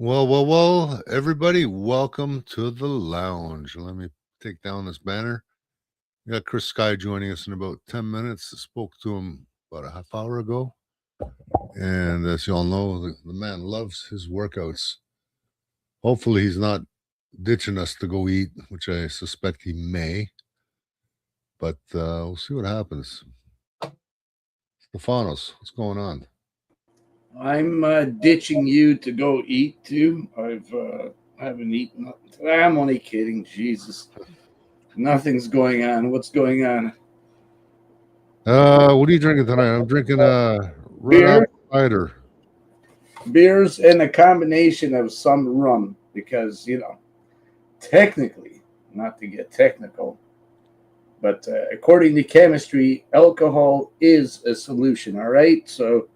Well, everybody, welcome to the lounge. Let me take down this banner. We got Chris Sky joining us in about 10 minutes. I spoke to him about a half hour ago. And as you all know, the man loves his workouts. Hopefully, he's not ditching us to go eat, which I suspect he may. But we'll see what happens. Stefanos, what's going on? I'm ditching you to go eat too. Haven't eaten nothing today. I'm only kidding. Jesus, nothing's going on. What's going on? What are you drinking tonight? I'm drinking red Beer, apple cider. beers, and a combination of some rum because technically, not to get technical, but according to chemistry, alcohol is a solution. All right, so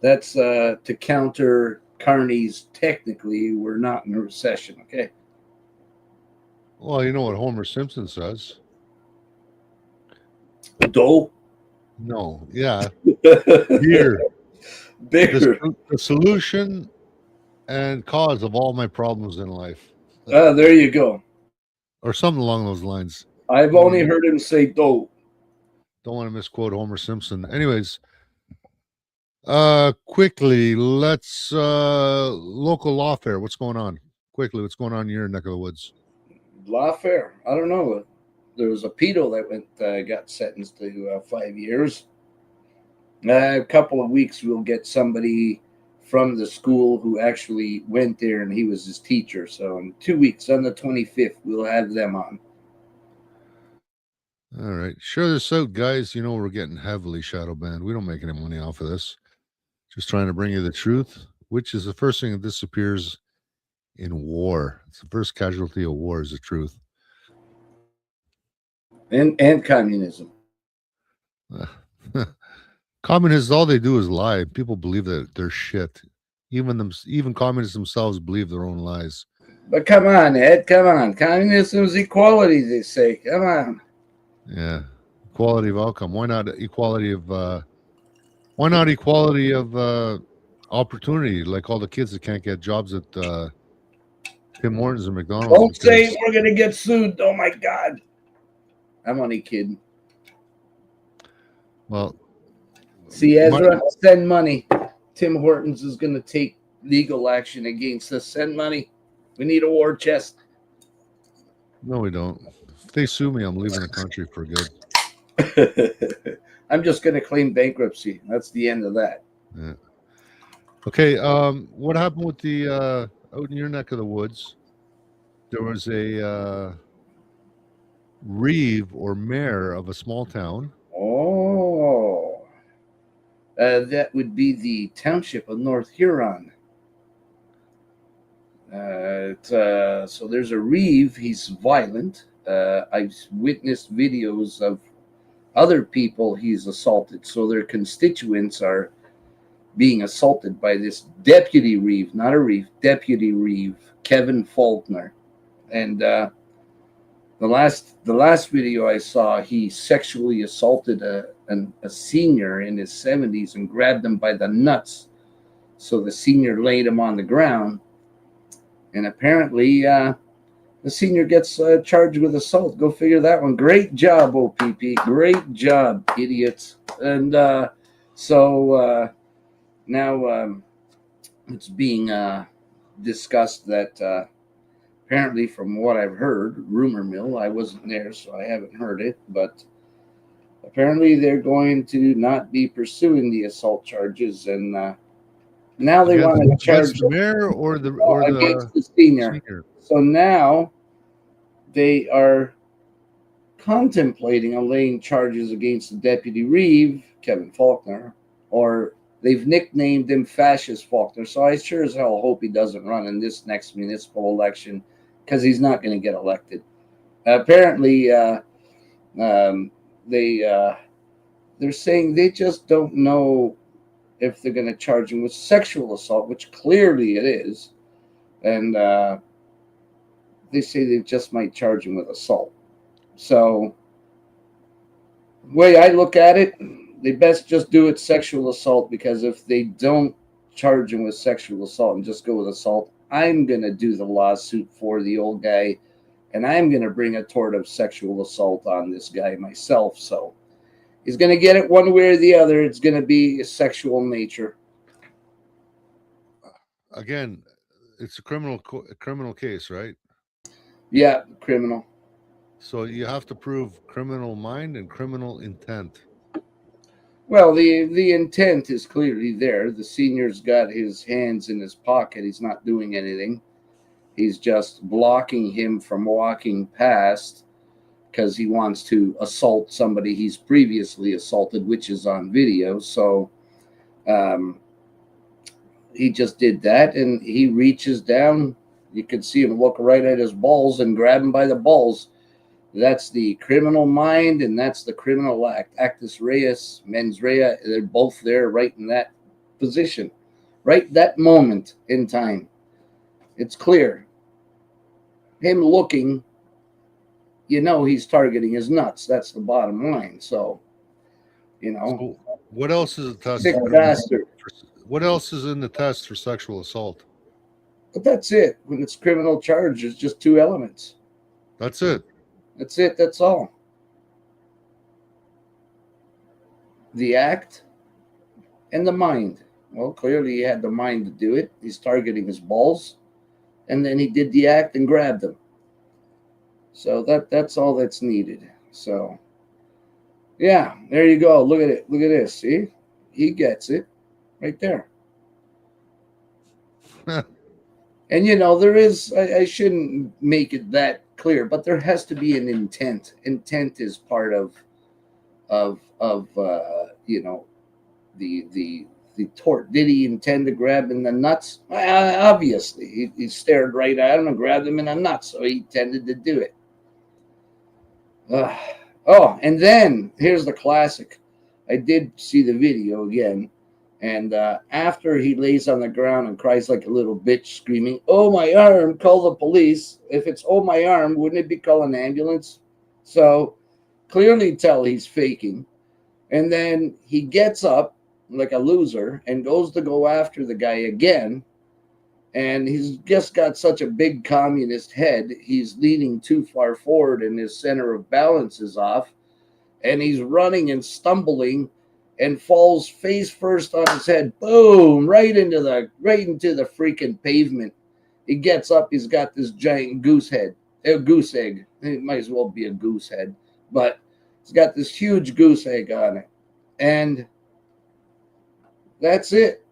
that's to counter Carney's. Technically, we're not in a recession. Okay. Well, you know what Homer Simpson says. Dough. No, yeah, beer. The, Beer. the solution and cause of all my problems in life, There you go. or something along those lines. I've Don't only want heard him say dough. don't want to misquote Homer Simpson. Anyways, quickly, let's local lawfare. What's going on? Quickly, what's going on in your neck of the woods? Lawfare. I don't know. There was a pedo that got sentenced to 5 years. A couple of weeks, we'll get somebody from the school who actually went there, and he was his teacher. So in 2 weeks, on the 25th, we'll have them on. All right, share this out, guys. You know we're getting heavily shadow banned. We don't make any money off of this. Just trying to bring you the truth, which is the first thing that disappears in war. It's the first casualty of war is the truth. And communism. Communists, all they do is lie. People believe that they're shit. Even communists themselves believe their own lies. But come on, Ed. Come on. Communism is equality, they say. Come on. Yeah, equality of outcome. Why not equality of? Why not equality of opportunity? Like all the kids that can't get jobs at Tim Hortons and McDonald's Don't say because we're going to get sued. Oh, my God. I'm only kidding. well, See, Ezra, send money. Tim Hortons is going to take legal action against us. Send money. We need a war chest. no, we don't. If they sue me, I'm leaving the country for good. I'm just going to claim bankruptcy. That's the end of that. Yeah. Okay. What happened with the out in your neck of the woods? There was a reeve or mayor of a small town. Oh, that would be the township of North Huron. So there's a reeve. He's violent. I've witnessed videos of other people he's assaulted. So their constituents are being assaulted by this deputy reeve, not a reeve, deputy reeve, Kevin Faulkner. And the last video I saw, he sexually assaulted a senior in his 70s and grabbed him by the nuts. So the senior laid him on the ground, and apparently the senior gets charged with assault. Go figure that one. Great job, OPP. Great job, idiots. And so now it's being discussed that apparently, from what I've heard, rumor mill, I wasn't there, so I haven't heard it, but apparently they're going to not be pursuing the assault charges, and now they want to charge the mayor or against the senior. So now they are contemplating on laying charges against the deputy reeve, Kevin Faulkner, or they've nicknamed him Fascist Faulkner. So I sure as hell hope he doesn't run in this next municipal election because he's not going to get elected. Apparently, they're saying they just don't know if they're going to charge him with sexual assault, which clearly it is, and they say they just might charge him with assault. So, the way I look at it, they best just do it sexual assault, because if they don't charge him with sexual assault and just go with assault, I'm going to do the lawsuit for the old guy, and I'm going to bring a tort of sexual assault on this guy myself. So he's going to get it one way or the other. It's going to be a sexual nature. Again, it's a criminal case, right? Yeah, criminal. So you have to prove criminal mind and criminal intent. Well, the intent is clearly there. The senior's got his hands in his pocket. He's not doing anything. He's just blocking him from walking past because he wants to assault somebody he's previously assaulted, which is on video. So um, he just did that, and he reaches down. You can see him look right at his balls and grab him by the balls. That's the criminal mind, and that's the criminal act. Actus reus, mens rea. They're both there, right in that position, right that moment in time. It's clear. Him looking, he's targeting his nuts. That's the bottom line. So, So what else is a test? sick bastard. What else is in the test for sexual assault? But that's it. When it's criminal charge, there's just two elements. That's it. That's it. That's all. The act and the mind. Well, clearly he had the mind to do it. He's targeting his balls, and then he did the act and grabbed them. So that's all that's needed. So yeah, there you go. Look at it. Look at this. See? He gets it right there. And there is, I shouldn't make it that clear, but there has to be an intent. Intent is part of the tort. Did he intend to grab in the nuts? Obviously, he stared right at him and grabbed him in the nuts, so he intended to do it. Oh, and then here's the classic. I did see the video again, and after he lays on the ground and cries like a little bitch, screaming, "Oh, my arm, call the police." If it's "oh, my arm," wouldn't it be call an ambulance? So clearly tell he's faking. And then he gets up like a loser and goes to go after the guy again. And he's just got such a big communist head. He's leaning too far forward and his center of balance is off. And he's running and stumbling and falls face first on his head. Boom! Right into the freaking pavement. He gets up. He's got this giant goose head, a goose egg. It might as well be a goose head, but he's got this huge goose egg on it, and that's it.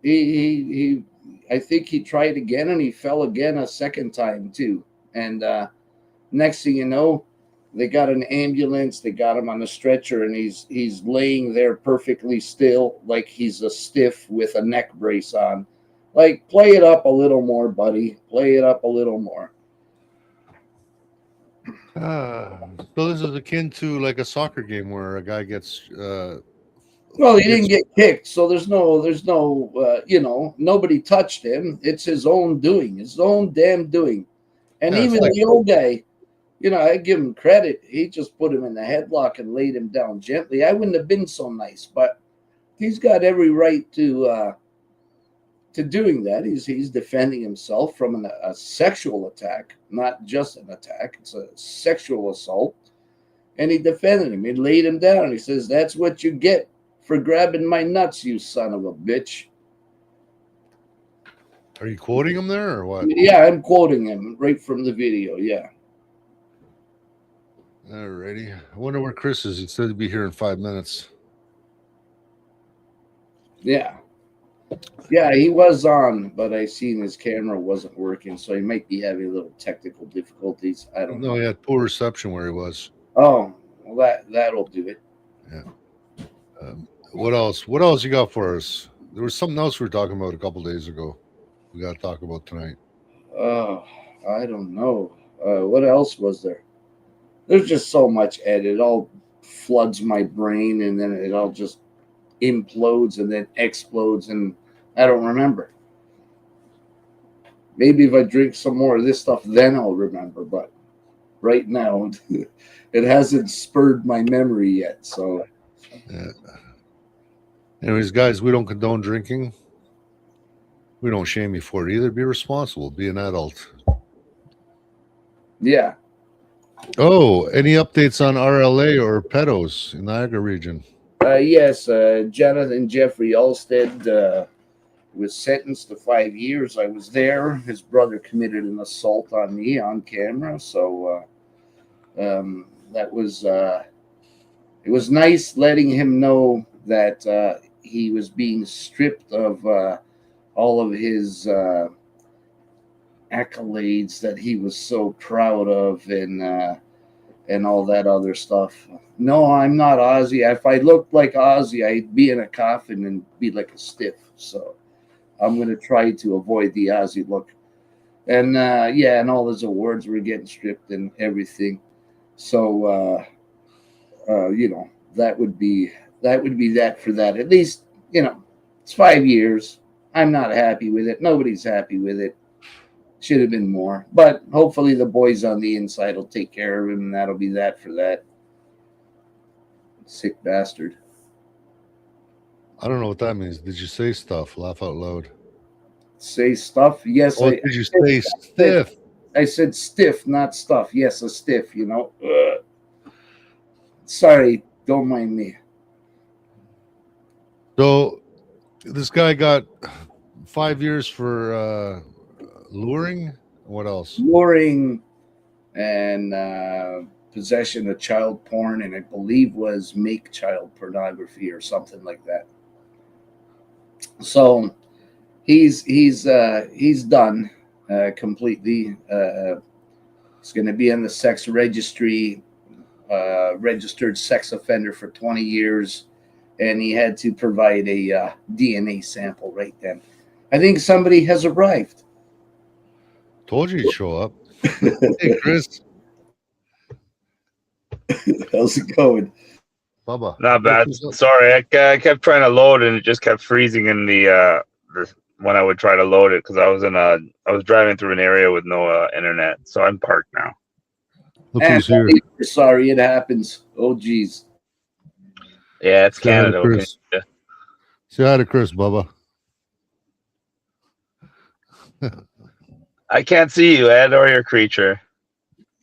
He I think he tried again, and he fell again a second time too. And next thing you know, they got an ambulance. They got him on a stretcher, and he's laying there perfectly still, like he's a stiff with a neck brace on. Like, play it up a little more, buddy. Play it up a little more. So this is akin to like a soccer game where a guy gets. Well, he didn't get kicked, so there's no, nobody touched him. It's his own doing, his own damn doing. And Yeah, even the old guy, I give him credit. He just put him in the headlock and laid him down gently. I wouldn't have been so nice, but he's got every right to doing that. He's defending himself from a sexual attack, not just an attack. It's a sexual assault. And he defended him. He laid him down. He says, "That's what you get for grabbing my nuts, you son of a bitch." Are you quoting him there or what? Yeah, I'm quoting him right from the video. Yeah. Alrighty. I wonder where Chris is. He said he'd be here in 5 minutes. Yeah. Yeah, he was on, but I seen his camera wasn't working, so he might be having a little technical difficulties. I don't know. No, he had poor reception where he was. Oh, well, that'll do it. Yeah. What else? What else you got for us? There was something else we were talking about a couple days ago. We got to talk about tonight. I don't know. What else was there? There's just so much, Ed. It all floods my brain, and then it all just implodes and then explodes, and I don't remember. Maybe if I drink some more of this stuff, then I'll remember. But right now, it hasn't spurred my memory yet. So, yeah. Anyways, guys, we don't condone drinking. We don't shame you for it either. Be responsible. Be an adult. Yeah. Oh, any updates on RLA or pedos in Niagara region? Yes, Jonathan Jeffrey Alstead was sentenced to 5 years. I was there. His brother committed an assault on me on camera, so that was it was nice letting him know that he was being stripped of all of his accolades that he was so proud of, and all that other stuff. No, I'm not Ozzy. If I looked like Ozzy, I'd be in a coffin and be like a stiff. So I'm going to try to avoid the Ozzy look. And yeah, and all his awards were getting stripped and everything. So that would be that for that. At least it's 5 years. I'm not happy with it. Nobody's happy with it. Should have been more, but hopefully the boys on the inside will take care of him, and that'll be that for that. Sick bastard. I don't know what that means. Did you say stuff? Laugh out loud. Say stuff? Yes, Oh, did you say stiff? I said stiff, not stuff. Yes, a stiff. Sorry, don't mind me. So this guy got 5 years for luring. What else? Luring and possession of child porn, and I believe was make child pornography or something like that. So he's done completely. He's going to be in the sex registry, registered sex offender for 20 years, and he had to provide a DNA sample right then. I think somebody has arrived. Told you he'd show up. Hey, Chris. How's it going? Bubba. Not bad. Sorry, I kept trying to load and it just kept freezing in the when I would try to load it because I was driving through an area with no internet, so I'm parked now. Look who's here. Sorry, it happens. Oh, geez. Yeah, it's Canada. Chris. Say hi to Chris, Bubba. I can't see you, Ed, or your creature.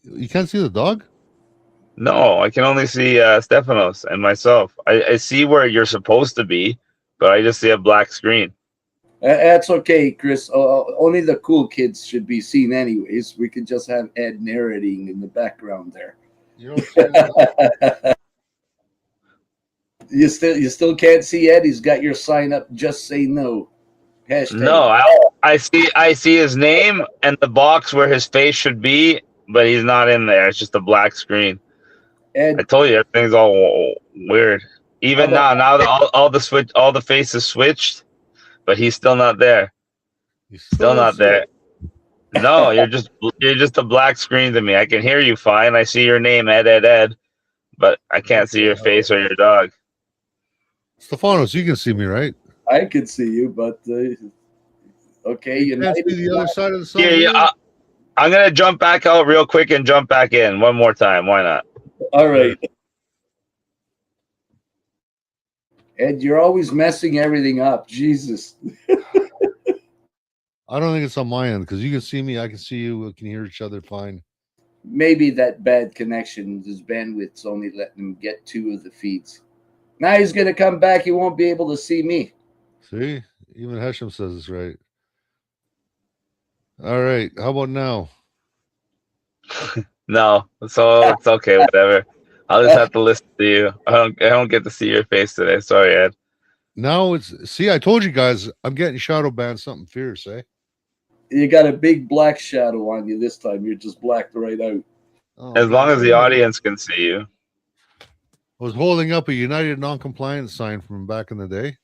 You can't see the dog? No, I can only see Stefanos and myself. I see where you're supposed to be, but I just see a black screen. That's okay, Chris. Only the cool kids should be seen, anyways. We could just have Ed narrating in the background there. You don't you still can't see Ed. He's got your sign up. Just say no. Hashtag. No, I see his name and the box where his face should be, but he's not in there. It's just a black screen. Ed, I told you everything's all weird. Even now that all the faces switched, but he's still not there. Still not there. No, you're just a black screen to me. I can hear you fine. I see your name, Ed, but I can't see your face or your dog. Stefanos, you can see me, right? I can see you, but okay. You can't see the other side of the sun. Yeah, I'm gonna jump back out real quick and jump back in one more time. Why not? All right. Ed, you're always messing everything up. Jesus. I don't think it's on my end because you can see me, I can see you, we can hear each other fine. Maybe that bad connection, his bandwidth's only letting him get 2 of the feeds. Now he's going to come back. He won't be able to see me. See? Even Hesham says it's right. All right. How about now? No. So it's okay. Whatever. I'll just have to listen to you. I don't get to see your face today. Sorry, Ed. Now see, I told you guys I'm getting shadow banned something fierce, eh? You got a big black shadow on you this time. You're just blacked right out. Oh, as long as the audience can see you. I was holding up a United Non-Compliance sign from back in the day.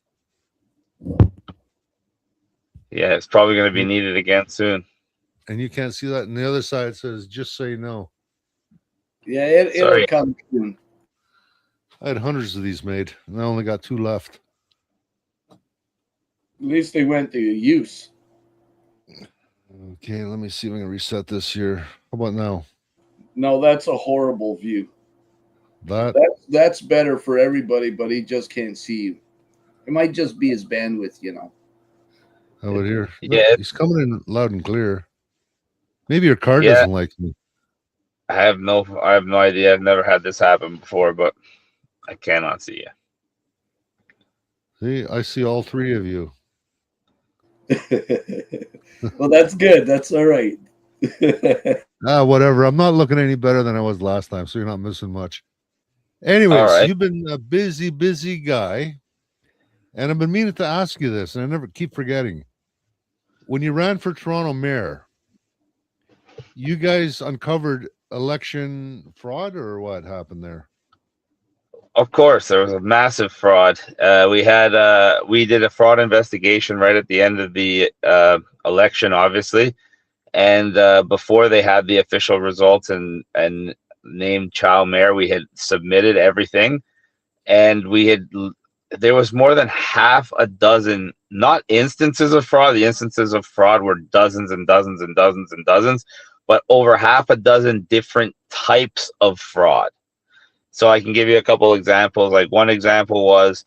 Yeah, it's probably going to be needed again soon. And you can't see that. And the other side says, just say no. Yeah, it'll come soon. I had hundreds of these made, and I only got 2 left. At least they went to use. Okay, let me see if I can reset this here. How about now? No, that's a horrible view. That's better for everybody, but he just can't see you. It might just be his bandwidth, I would hear. Yeah. He's coming in loud and clear. Maybe your car Yeah. doesn't like me. I have no idea. I've never had this happen before, but I cannot see you. See, I see all three of you. Well, that's good. That's all right. Whatever. I'm not looking any better than I was last time, so you're not missing much. Anyways, All right. you've been a busy guy, and I've been meaning to ask you this, and I never keep forgetting. When you ran for Toronto mayor, you guys uncovered election fraud, or what happened there? Of course, there was a massive fraud. We did a fraud investigation right at the end of the election, obviously, and before they had the official results and named Chow mayor, we had submitted everything, and there was more than half a dozen, not instances of fraud. The instances of fraud were dozens and dozens and dozens and dozens, but over half a dozen different types of fraud. So I can give you a couple examples. Like one example was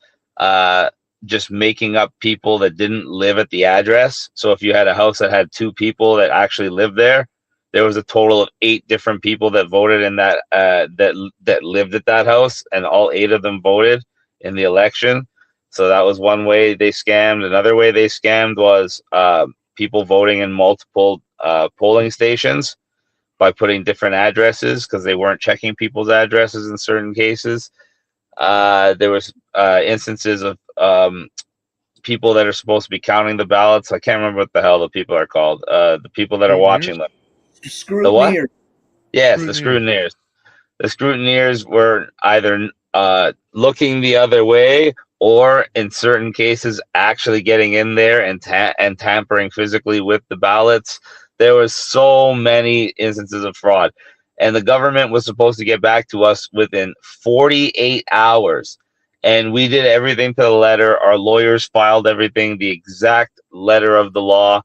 just making up people that didn't live at the address. So if you had a house that had 2 people that actually lived there, there was a total of 8 different people that voted in that that lived at that house, and all 8 of them voted in the election. So that was one way they scammed. Another way they scammed was people voting in multiple polling stations by putting different addresses because they weren't checking people's addresses in certain cases. There was instances of people that are supposed to be counting the ballots. I can't remember what the hell the people are called. The people that are watching them. The what? Yes, the scrutineers. The scrutineers were either looking the other way, or in certain cases actually getting in there and tampering physically with the ballots. There was so many instances of fraud, and the government was supposed to get back to us within 48 hours. And we did everything to the letter. Our lawyers filed everything, the exact letter of the law,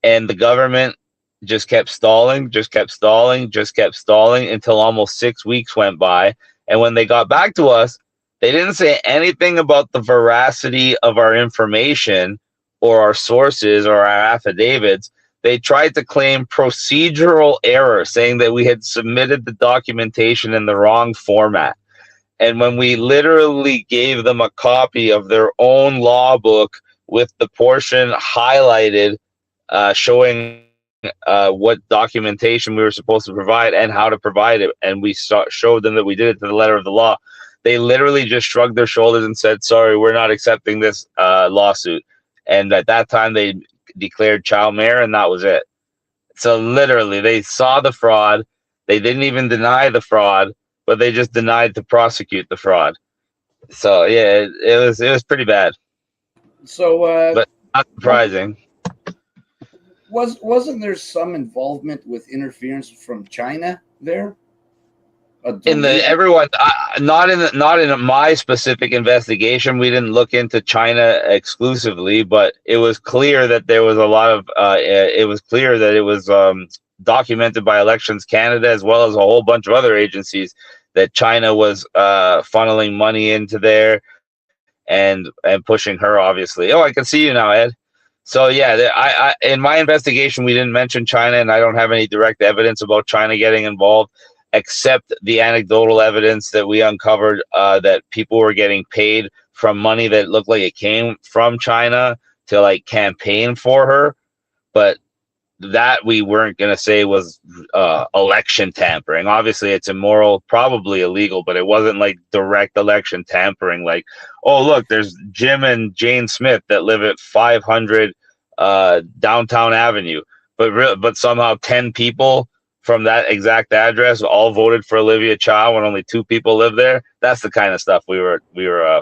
and the government just kept stalling until almost 6 weeks went by. And when they got back to us, they didn't say anything about the veracity of our information or our sources or our affidavits. They tried to claim procedural error, saying that we had submitted the documentation in the wrong format. And when we literally gave them a copy of their own law book with the portion highlighted showing what documentation we were supposed to provide and how to provide it, and we showed them that we did it to the letter of the law, they literally just shrugged their shoulders and said, sorry, we're not accepting this lawsuit. And at that time, they declared Chow mayor, and that was it. So literally, they saw the fraud. They didn't even deny the fraud, but they just denied to prosecute the fraud. So yeah, it was pretty bad. So, but not surprising. Wasn't there some involvement with interference from China there? Not in my specific investigation, we didn't look into China exclusively, but it was clear that there was a lot of it was clear that it was documented by Elections Canada as well as a whole bunch of other agencies that China was funneling money into there and pushing her, obviously. Oh, I can see you now, Ed. So yeah, I in my investigation we didn't mention China, and I don't have any direct evidence about China getting involved, except the anecdotal evidence that we uncovered that people were getting paid from money that looked like it came from China to like campaign for her, but that we weren't going to say was election tampering. Obviously, it's immoral, probably illegal, but it wasn't like direct election tampering. Like, oh, look, there's Jim and Jane Smith that live at 500 Downtown Avenue, but somehow 10 people from that exact address all voted for Olivia Chow when only 2 people live there. That's the kind of stuff we were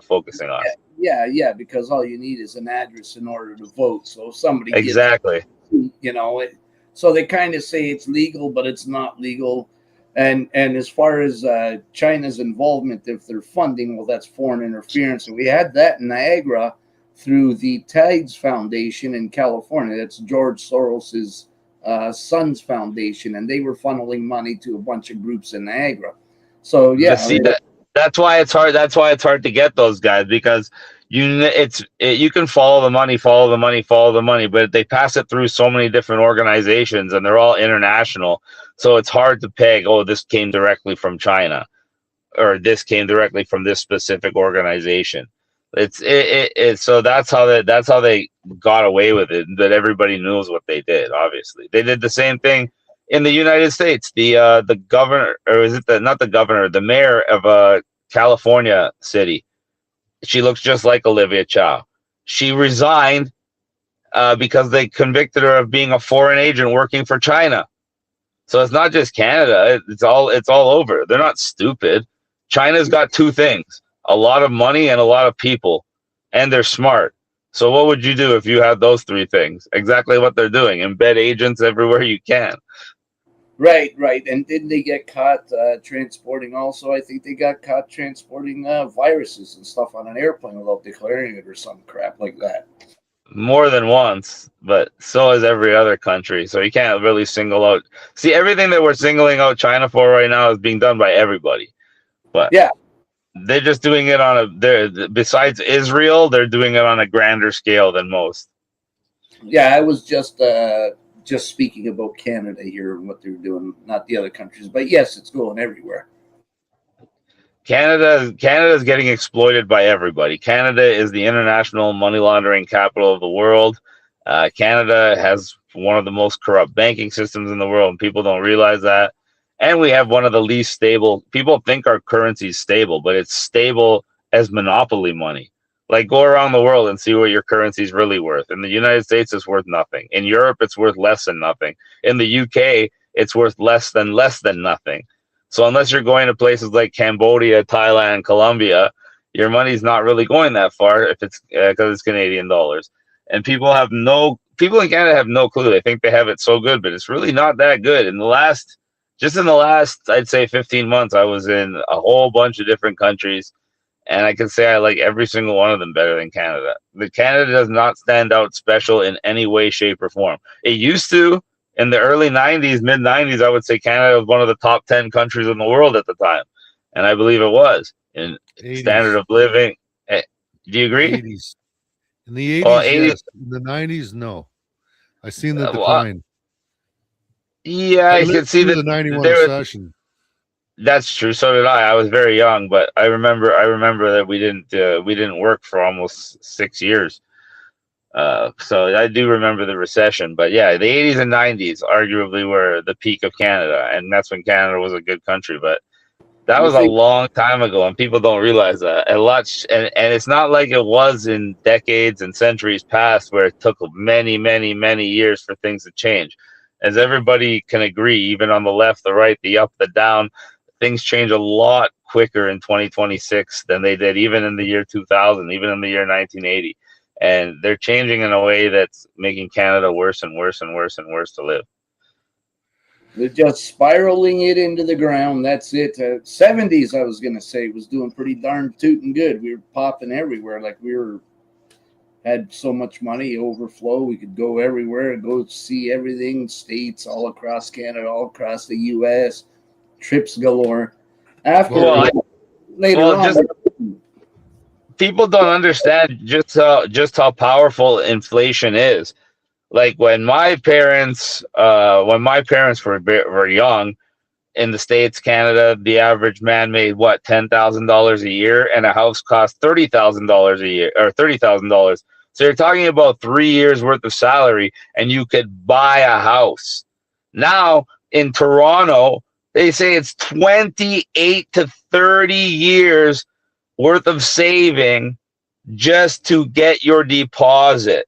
focusing on. Yeah, because all you need is an address in order to vote. So if somebody exactly. So they kind of say it's legal, but it's not legal. And as far as China's involvement, if they're funding, well, that's foreign interference. And we had that in Niagara through the Tides Foundation in California. That's George Soros's son's foundation, and they were funneling money to a bunch of groups in Niagara. So yeah, that's why it's hard. That's why it's hard to get those guys, because You can follow the money, follow the money, follow the money, but they pass it through so many different organizations, and they're all international. So it's hard to peg. Oh, this came directly from China, or this came directly from this specific organization. So that's how they got away with it. That everybody knows what they did. Obviously, they did the same thing in the United States. The governor, or is it not the governor, the mayor of California city. She looks just like Olivia Chow. She resigned because they convicted her of being a foreign agent working for China. So it's not just Canada; it's all over. They're not stupid. China's got two things: a lot of money and a lot of people, and they're smart. So what would you do if you had those three things? Exactly what they're doing: embed agents everywhere you can. Right. And didn't they get caught transporting also? I think they got caught transporting viruses and stuff on an airplane without declaring it or some crap like that. More than once, but so is every other country. So you can't really single out. See, everything that we're singling out China for right now is being done by everybody. But yeah, they're just doing it besides Israel, they're doing it on a grander scale than most. Yeah, I was just speaking about Canada here and what they're doing, not the other countries. But yes, it's going everywhere. Canada is getting exploited by everybody. Canada is the international money laundering capital of the world. Canada has one of the most corrupt banking systems in the world, and people don't realize that. And we have one of the least stable. People think our currency is stable, but it's stable as monopoly money. Like, go around the world and see what your currency is really worth. In the United States, it's worth nothing. In Europe, it's worth less than nothing. In the UK, it's worth less than nothing. So unless you're going to places like Cambodia, Thailand, Colombia, your money's not really going that far if it's because it's Canadian dollars. And people in Canada have no clue. They think they have it so good, but it's really not that good. In the last, I'd say 15 months, I was in a whole bunch of different countries, and I can say I like every single one of them better than Canada. The Canada does not stand out special in any way, shape, or form. It used to. In the early 90s, mid 90s, I would say Canada was one of the top 10 countries in the world at the time. And I believe it was in 80s. Standard of living. Do you agree? 80s. In the 80s, yes. In the 90s, no. I seen the decline. Yeah, I can see the 91 recession. That's true. So did I. I was very young, but I remember that we didn't work for almost 6 years. So I do remember the recession, but yeah, the 80s and 90s arguably were the peak of Canada, and that's when Canada was a good country. But that was a long time ago, and people don't realize that. And it's not like it was in decades and centuries past, where it took many, many, many years for things to change. As everybody can agree, even on the left, the right, the up, the down, things change a lot quicker in 2026 than they did even in the year 2000, even in the year 1980. And they're changing in a way that's making Canada worse and worse and worse and worse to live. They're just spiraling it into the ground. That's it. 70s, I was going to say, was doing pretty darn tootin' good. We were popping everywhere. Like had so much money, overflow. We could go everywhere and go see everything, states all across Canada, all across the U.S., trips galore. Later on, people don't understand just how powerful inflation is. Like when my parents were young in the States, Canada, the average man made what, $10,000 a year, and a house cost $30,000 a year, or $30,000. So you're talking about 3 years worth of salary, and you could buy a house. Now in Toronto, they say it's 28 to 30 years worth of saving just to get your deposit,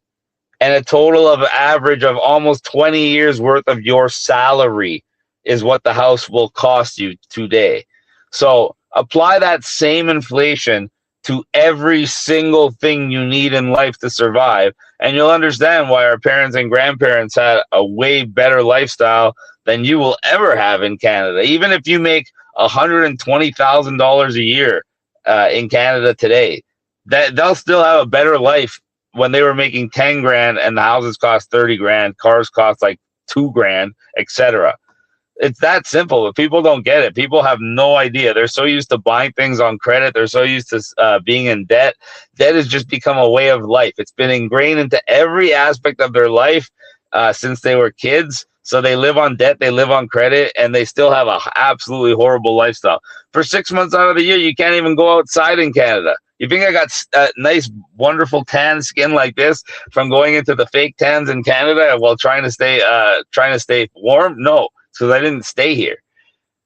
and a total of average of almost 20 years worth of your salary is what the house will cost you today. So apply that same inflation to every single thing you need in life to survive, and you'll understand why our parents and grandparents had a way better lifestyle than you will ever have in Canada. Even if you make $120,000 a year in Canada today, that they'll still have a better life when they were making 10 grand and the houses cost 30 grand, cars cost like 2 grand, etc. It's that simple, but people don't get it. People have no idea. They're so used to buying things on credit. They're so used to being in debt. Debt has just become a way of life. It's been ingrained into every aspect of their life since they were kids. So they live on debt, they live on credit, and they still have an absolutely horrible lifestyle. For 6 months out of the year, you can't even go outside in Canada. You think I got nice, wonderful tan skin like this from going into the fake tans in Canada while trying to stay warm? No, because I didn't stay here.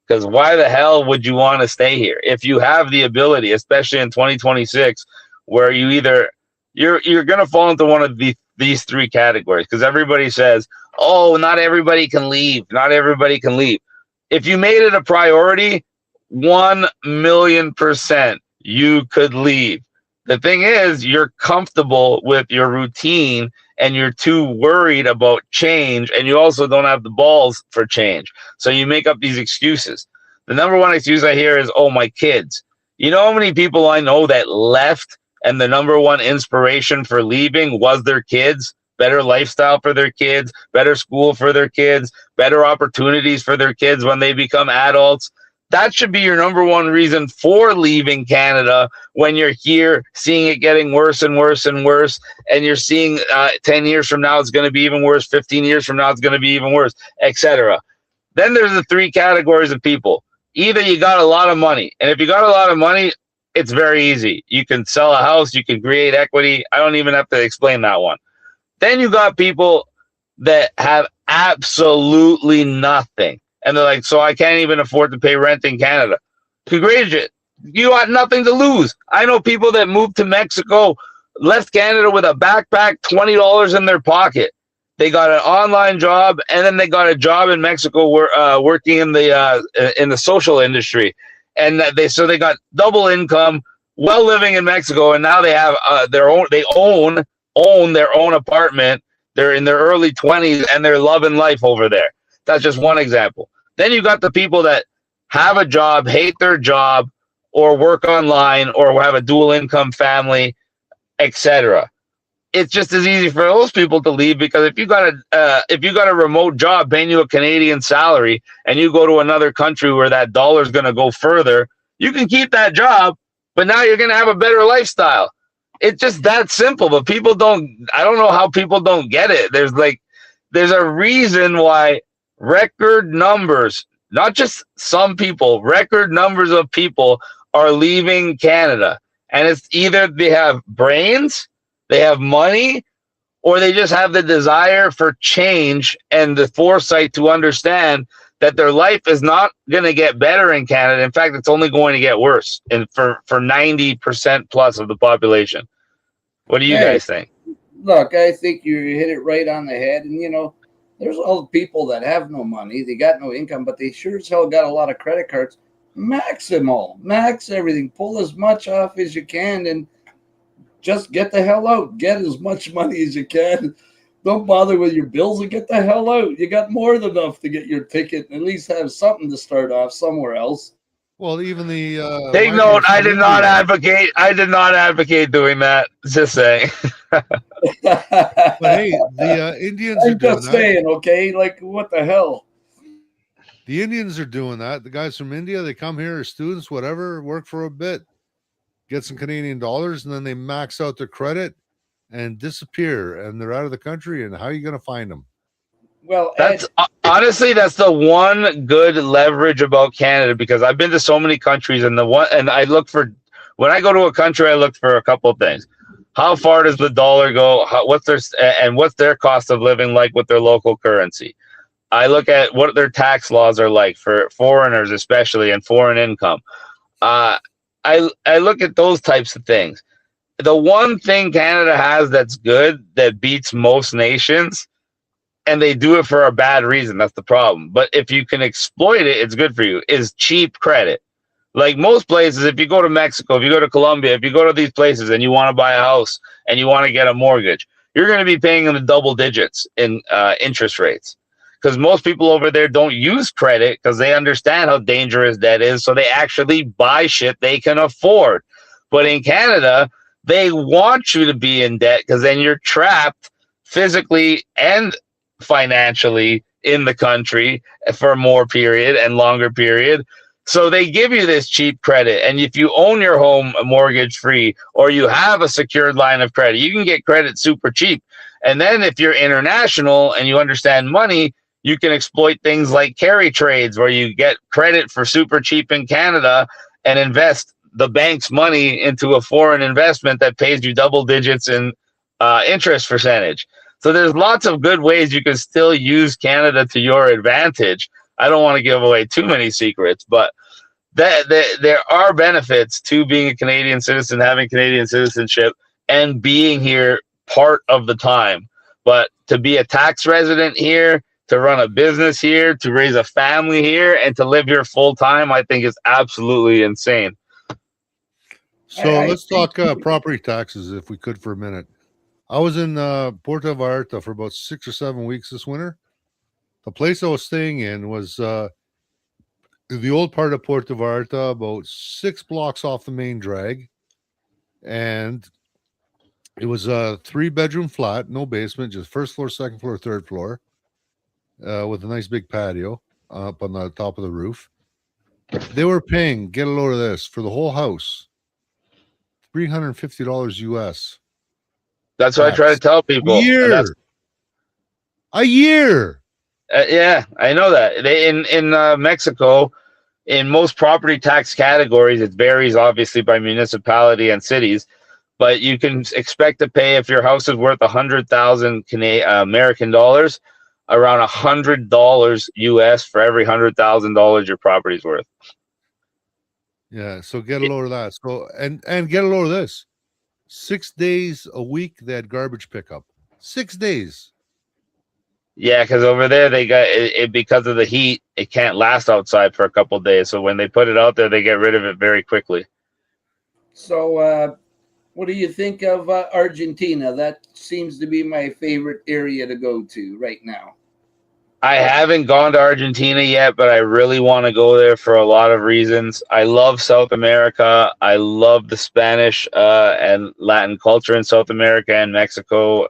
Because why the hell would you want to stay here if you have the ability, especially in 2026, where you either you're gonna fall into one of these three categories? Because everybody says, "Oh, not everybody can leave. Not everybody can leave." If you made it a priority, 1,000,000% you could leave. The thing is, you're comfortable with your routine and you're too worried about change, and you also don't have the balls for change. So you make up these excuses. The number one excuse I hear is, "Oh, my kids." You know how many people I know that left and the number one inspiration for leaving was their kids? Better lifestyle for their kids, better school for their kids, better opportunities for their kids when they become adults. That should be your number one reason for leaving Canada when you're here seeing it getting worse and worse and worse, and you're seeing 10 years from now it's going to be even worse, 15 years from now it's going to be even worse, etc. Then there's the three categories of people. Either you got a lot of money, and if you got a lot of money, it's very easy. You can sell a house, you can create equity. I don't even have to explain that one. Then you got people that have absolutely nothing. And they're like, "So I can't even afford to pay rent in Canada." Congratulations. You got nothing to lose. I know people that moved to Mexico, left Canada with a backpack, $20 in their pocket. They got an online job, and then they got a job in Mexico working in the social industry. And they got double income while living in Mexico, and now they have own their own apartment. They're in their early 20s, and they're loving life over there. That's just one example. Then you got the people that have a job, hate their job, or work online, or have a dual income family, etc. It's just as easy for those people to leave, because if you got a remote job paying you a Canadian salary, and you go to another country where that dollar is going to go further, you can keep that job, but now you're going to have a better lifestyle. It's just that simple. But people don't. I don't know how people don't get it. There's a reason why record numbers, not just some people, record numbers of people are leaving Canada. And it's either they have brains, they have money, or they just have the desire for change and the foresight to understand that their life is not going to get better in Canada. In fact, it's only going to get worse for 90% plus of the population. What do you guys think? Look, I think you hit it right on the head. And, there's all the people that have no money. They got no income, but they sure as hell got a lot of credit cards. Max them all. Max everything. Pull as much off as you can and just get the hell out. Get as much money as you can. Don't bother with your bills and get the hell out. You got more than enough to get your ticket and at least have something to start off somewhere else. Well, even the take note. I did not advocate doing that. Just saying. But hey, the Indians are I'm doing just that. saying, okay? Like, what the hell? The Indians are doing that. The guys from India, they come here as students, whatever, work for a bit, get some Canadian dollars, and then they max out their credit and disappear, and they're out of the country. And how are you going to find them? Well, honestly, that's the one good leverage about Canada, because I've been to so many countries, and when I go to a country, I look for a couple of things. How far does the dollar go? What's their cost of living like with their local currency? I look at what their tax laws are like for foreigners, especially, and foreign income. I look at those types of things. The one thing Canada has that's good, that beats most nations, and they do it for a bad reason, that's the problem. But if you can exploit it, it's good for you, is cheap credit. Like most places, if you go to Mexico, if you go to Colombia, if you go to these places and you want to buy a house and you want to get a mortgage, you're going to be paying in the double digits in interest rates. Because most people over there don't use credit because they understand how dangerous that is. So they actually buy shit they can afford. But in Canada, they want you to be in debt, because then you're trapped physically and financially in the country for a more period and longer period. So they give you this cheap credit. And if you own your home mortgage free or you have a secured line of credit, you can get credit super cheap. And then if you're international and you understand money, you can exploit things like carry trades where you get credit for super cheap in Canada and invest the bank's money into a foreign investment that pays you double digits in interest percentage. So there's lots of good ways you can still use Canada to your advantage. I don't want to give away too many secrets, but there are benefits to being a Canadian citizen, having Canadian citizenship, and being here part of the time. But to be a tax resident here, to run a business here, to raise a family here, and to live here full time, I think is absolutely insane. So let's talk property taxes, if we could, for a minute. I was in Puerto Vallarta for about 6 or 7 weeks this winter. The place I was staying in was the old part of Puerto Vallarta, about 6 blocks off the main drag. And it was a 3-bedroom flat, no basement, just first floor, second floor, third floor, with a nice big patio up on the top of the roof. They were paying, get a load of this, for the whole house, $350 US. That's what I try to tell people. A year. Yeah, I know that. They in Mexico, in most property tax categories, it varies obviously by municipality and cities, but you can expect to pay, if your house is worth 100,000 American dollars, around $100 US for every $100,000 your property's worth. Yeah, so get a load of that. So and get a load of this. 6 days a week they had garbage pickup. 6 days. Yeah, because over there they got it because of the heat. It can't last outside for a couple of days. So when they put it out there, they get rid of it very quickly. So, what do you think of Argentina? That seems to be my favorite area to go to right now. I haven't gone to Argentina yet, but I really want to go there for a lot of reasons. I love South America. I love the Spanish and Latin culture in South America and Mexico.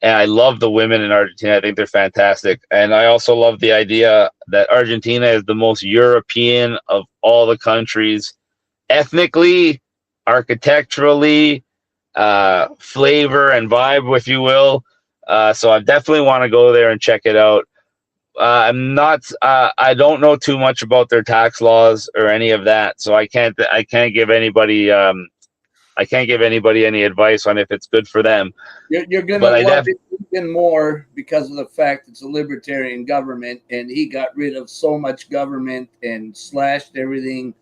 And I love the women in Argentina. I think they're fantastic. And I also love the idea that Argentina is the most European of all the countries, ethnically, architecturally, flavor and vibe, if you will. So I definitely want to go there and check it out. I don't know too much about their tax laws or any of that, so I can't give anybody any advice on if it's good for them. You're gonna love it even more because of the fact it's a libertarian government, and he got rid of so much government and slashed everything,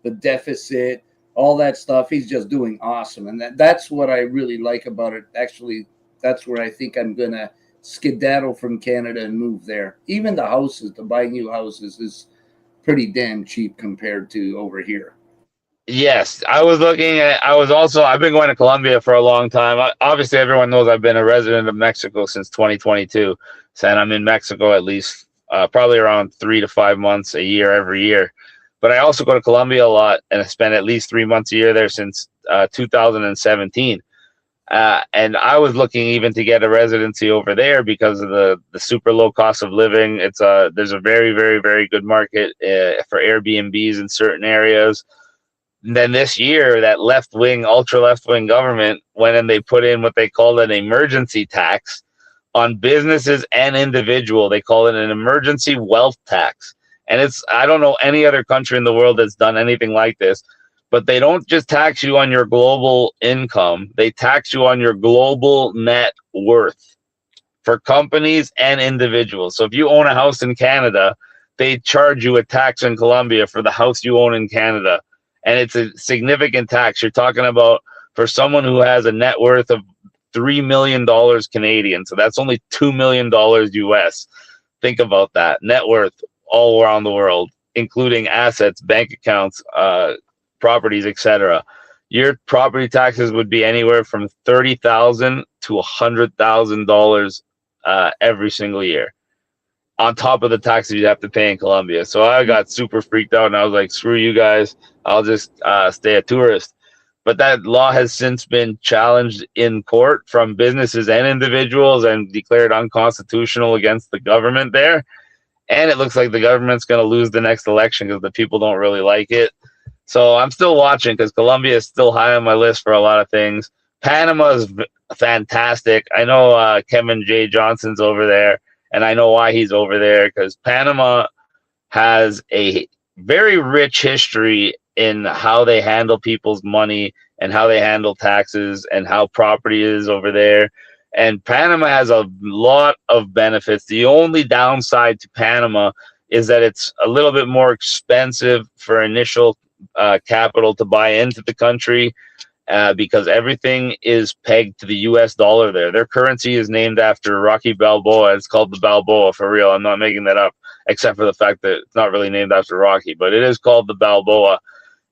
the deficit, all that stuff. He's just doing awesome, and that's what I really like about it. Actually, that's where I think I'm gonna skedaddle from Canada and move there. Even the houses, to buy new houses, is pretty damn cheap compared to over here. Yes, I've been going to Colombia for a long time. Obviously, everyone knows I've been a resident of Mexico since 2022. And I'm in Mexico at least probably around 3 to 5 months a year every year. But I also go to Colombia a lot, and I spent at least 3 months a year there since 2017. And I was looking even to get a residency over there because of the super low cost of living. There's a very, very, very good market for Airbnbs in certain areas. And then this year, that ultra left-wing government went and they put in what they called an emergency tax on businesses and individual. They call it an emergency wealth tax. And I don't know any other country in the world that's done anything like this. But they don't just tax you on your global income. They tax you on your global net worth for companies and individuals. So if you own a house in Canada, they charge you a tax in Colombia for the house you own in Canada. And it's a significant tax. You're talking about, for someone who has a net worth of $3 million Canadian. So that's only $2 million US. Think about that. Net worth all around the world, including assets, bank accounts, properties, etc. Your property taxes would be anywhere from $30,000 to $100,000 every single year, on top of the taxes you have to pay in Colombia. So I got super freaked out, and I was like, "Screw you guys! I'll just stay a tourist." but that law has since been challenged in court from businesses and individuals and declared unconstitutional against the government there. And it looks like the government's going to lose the next election because the people don't really like it. So I'm still watching because Colombia is still high on my list for a lot of things. Panama is fantastic. I know Kevin J. Johnson's over there, and I know why he's over there, because Panama has a very rich history in how they handle people's money and how they handle taxes and how property is over there. And Panama has a lot of benefits. The only downside to Panama is that it's a little bit more expensive for initial capital to buy into the country, because everything is pegged to the US dollar there. Their currency is named after Rocky Balboa. It's called the Balboa, for real. I'm not making that up, except for the fact that it's not really named after Rocky, but it is called the Balboa.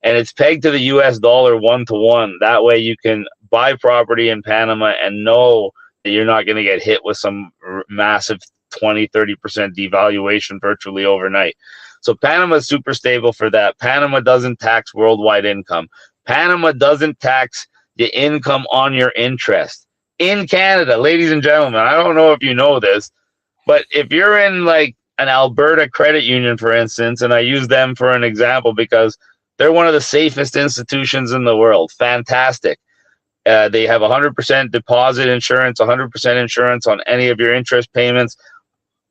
And it's pegged to the US dollar 1-to-1. That way you can buy property in Panama and know that you're not going to get hit with some massive 20-30% devaluation virtually overnight. So Panama is super stable for that. Panama doesn't tax worldwide income. Panama doesn't tax the income on your interest. In Canada, ladies and gentlemen, I don't know if you know this, but if you're in like an Alberta credit union, for instance, and I use them for an example because they're one of the safest institutions in the world. Fantastic. They have 100% deposit insurance, 100% insurance on any of your interest payments.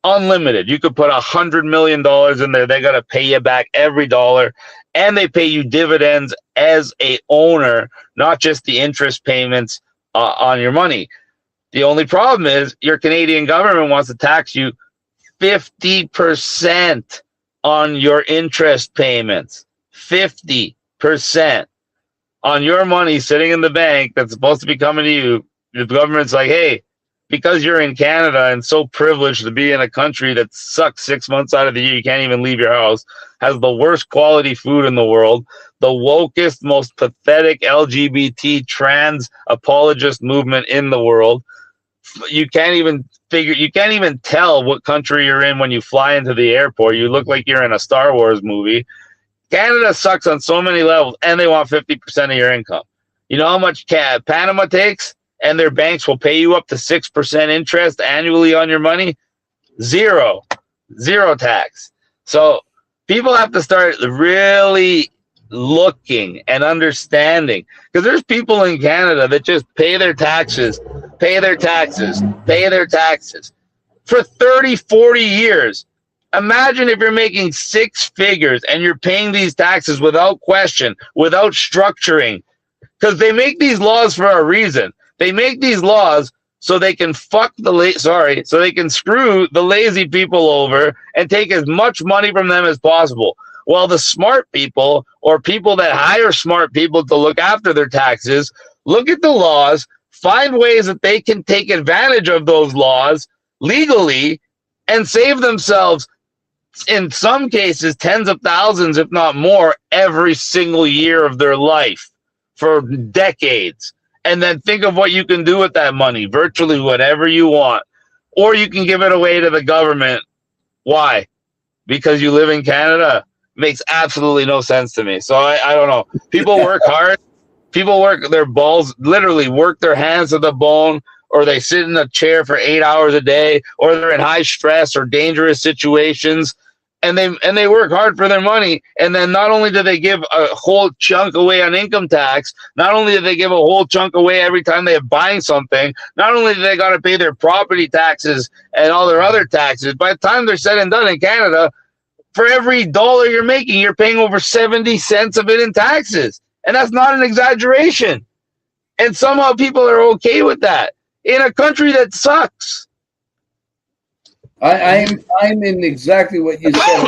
Unlimited. You could put $100 million in there. They got to pay you back every dollar, and they pay you dividends as a owner, not just the interest payments on your money. The only problem is your Canadian government wants to tax you 50% on your interest payments. 50% on your money sitting in the bank that's supposed to be coming to you. The government's like, hey, because you're in Canada and so privileged to be in a country that sucks 6 months out of the year, you can't even leave your house, has the worst quality food in the world, the wokest, most pathetic LGBT trans apologist movement in the world. You can't even tell what country you're in when you fly into the airport. You look like you're in a Star Wars movie. Canada sucks on so many levels, and they want 50% of your income. You know how much Panama takes? And their banks will pay you up to 6% interest annually on your money? Zero tax. So people have to start really looking and understanding, because there's people in Canada that just pay their taxes for 30, 40 years. Imagine if you're making six figures and you're paying these taxes without question, without structuring, because they make these laws for a reason. They make these laws so they can so they can screw the lazy people over and take as much money from them as possible. While the smart people, or people that hire smart people to look after their taxes, look at the laws, find ways that they can take advantage of those laws legally and save themselves, in some cases, tens of thousands, if not more, every single year of their life for decades. And then think of what you can do with that money, virtually whatever you want. Or you can give it away to the government. Why? Because you live in Canada? Makes absolutely no sense to me. So I don't know. People work hard. People work their balls, literally work their hands to the bone, or they sit in a chair for 8 hours a day, or they're in high stress or dangerous situations, and they work hard for their money. And then not only do they give a whole chunk away on income tax, not only do they give a whole chunk away every time they're buying something, not only do they got to pay their property taxes and all their other taxes, by the time they're said and done in Canada, for every dollar you're making, you're paying over 70 cents of it in taxes. And that's not an exaggeration. And somehow people are okay with that in a country that sucks. I'm in exactly what you said.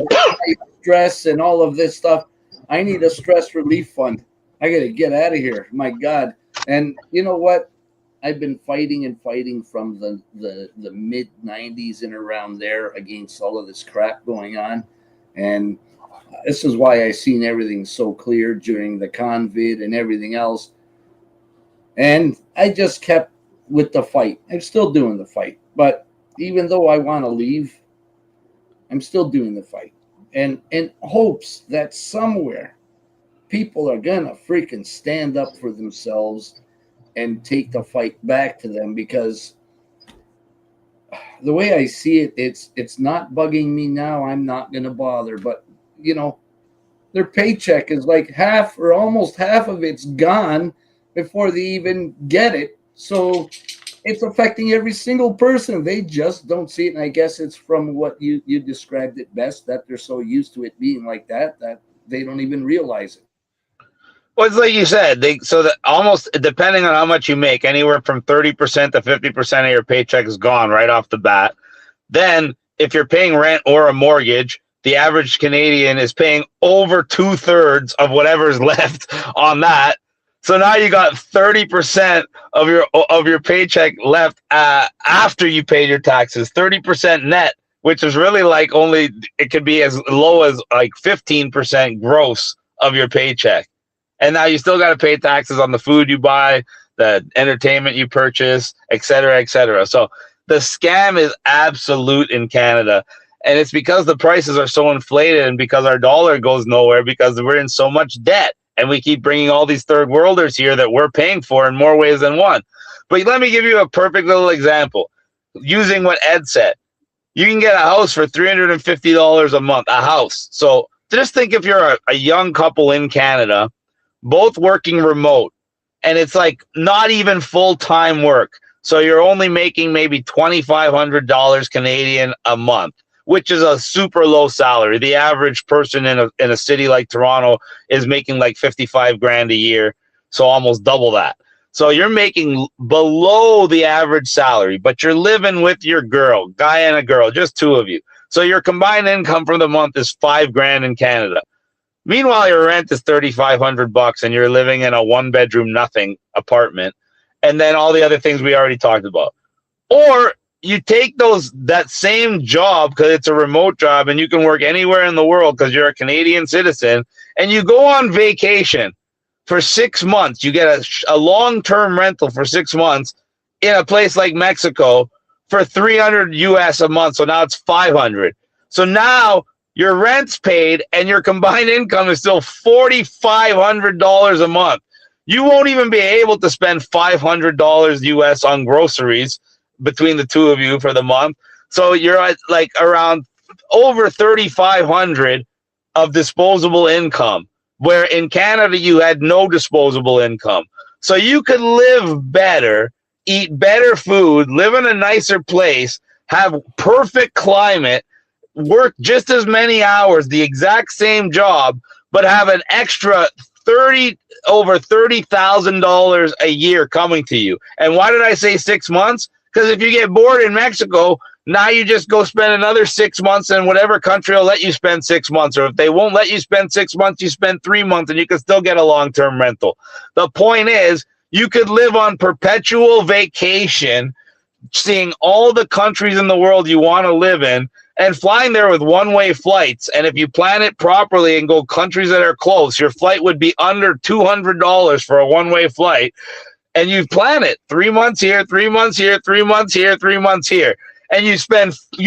Stress and all of this stuff. I need a stress relief fund. I got to get out of here. My God. And you know what? I've been fighting from the mid 90s and around there against all of this crap going on. And this is why I seen everything so clear during the COVID and everything else. And I just kept with the fight. I'm still doing the fight. But even though I want to leave, I'm still doing the fight. And in hopes that somewhere people are gonna freaking stand up for themselves and take the fight back to them, because the way I see it, it's not bugging me now. I'm not gonna bother, but you know, their paycheck is like half or almost half of it's gone before they even get it. So it's affecting every single person. They just don't see it. And I guess it's from what you described it best, that they're so used to it being like that they don't even realize it. Well, it's like you said, so that almost depending on how much you make, anywhere from 30% to 50% of your paycheck is gone right off the bat. Then, if you're paying rent or a mortgage, the average Canadian is paying over 2/3 of whatever's left on that. So now you got 30% of your paycheck left after you paid your taxes, 30% net, which is really like only it could be as low as like 15% gross of your paycheck. And now you still got to pay taxes on the food you buy, the entertainment you purchase, et cetera, et cetera. So the scam is absolute in Canada. And it's because the prices are so inflated and because our dollar goes nowhere because we're in so much debt. And we keep bringing all these third worlders here that we're paying for in more ways than one. But let me give you a perfect little example. Using what Ed said, you can get a house for $350 a month, a house. So just think if you're a young couple in Canada, both working remote, and it's like not even full-time work. So you're only making maybe $2,500 Canadian a month, which is a super low salary. The average person in a city like Toronto is making like 55 grand a year, so almost double that. So you're making below the average salary, but you're living with your girl, guy and a girl, just two of you. So your combined income for the month is 5 grand in Canada. Meanwhile, your rent is $3,500 and you're living in a 1-bedroom nothing apartment. And then all the other things we already talked about. Or you take that same job because it's a remote job and you can work anywhere in the world because you're a Canadian citizen, and you go on vacation for 6 months. You get a long-term rental for 6 months in a place like Mexico for $300 US a month. So now it's $500. So now your rent's paid and your combined income is still $4,500 a month. You won't even be able to spend $500 US on groceries between the two of you for the month. So you're at like around over 3,500 of disposable income, where in Canada you had no disposable income. So you could live better, eat better food, live in a nicer place, have perfect climate, work just as many hours, the exact same job, but have an extra over $30,000 a year coming to you. And why did I say 6 months? Because if you get bored in Mexico, now you just go spend another 6 months in whatever country will let you spend 6 months. Or if they won't let you spend 6 months, you spend 3 months and you can still get a long-term rental. The point is, you could live on perpetual vacation, seeing all the countries in the world you want to live in, and flying there with one-way flights. And if you plan it properly and go countries that are close, your flight would be under $200 for a one-way flight. And you plan it 3 months here, 3 months here, 3 months here, 3 months here. And you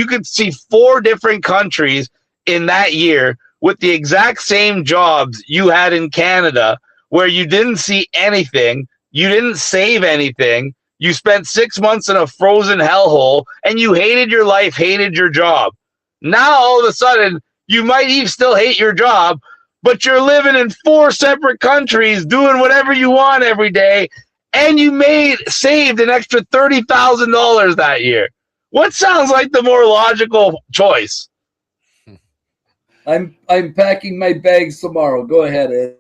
could see 4 different countries in that year with the exact same jobs you had in Canada, where you didn't see anything, you didn't save anything, you spent 6 months in a frozen hellhole, and you hated your life, hated your job. Now, all of a sudden, you might even still hate your job, but you're living in 4 separate countries, doing whatever you want every day, and you saved an extra $30,000 that year. What sounds like the more logical choice? I'm packing my bags tomorrow. Go ahead, Ed.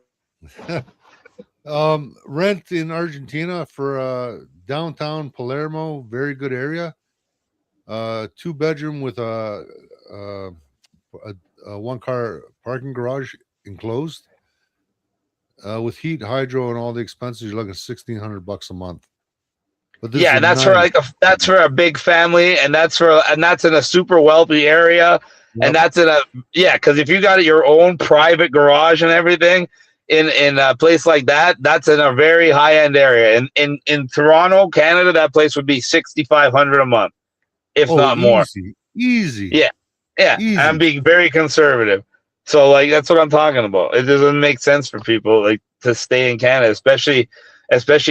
Rent in Argentina for downtown Palermo, very good area. 2-bedroom with a 1-car parking garage enclosed. With heat, hydro, and all the expenses, you're looking at $1,600 a month. But yeah, that's for a big family, and that's in a super wealthy area, yep. And that's because if you got your own private garage and everything in a place like that, that's in a very high end area. In Toronto, Canada, that place would be $6,500 a month, if not more. Easy. Yeah. Easy. I'm being very conservative. So like that's what I'm talking about. It doesn't make sense for people like to stay in Canada, especially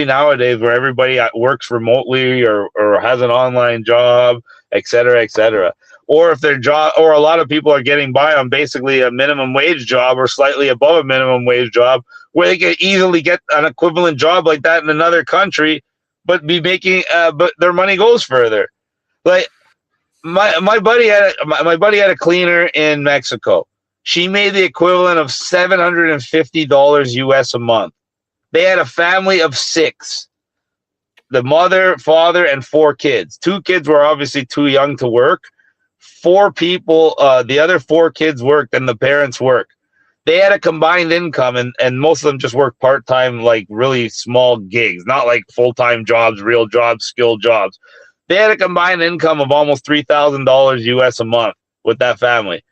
nowadays where everybody works remotely or has an online job, et cetera, et cetera. Or if their job, or a lot of people are getting by on basically a minimum wage job or slightly above a minimum wage job, where they can easily get an equivalent job like that in another country, but be making, but their money goes further. Like my buddy had a cleaner in Mexico. She made the equivalent of $750 US a month. They had a family of 6. The mother, father, and 4 kids. 2 kids were obviously too young to work. 4 people, the other 4 kids worked and the parents worked. They had a combined income, and most of them just worked part-time, like really small gigs, not like full-time jobs, real jobs, skilled jobs. They had a combined income of almost $3,000 US a month with that family.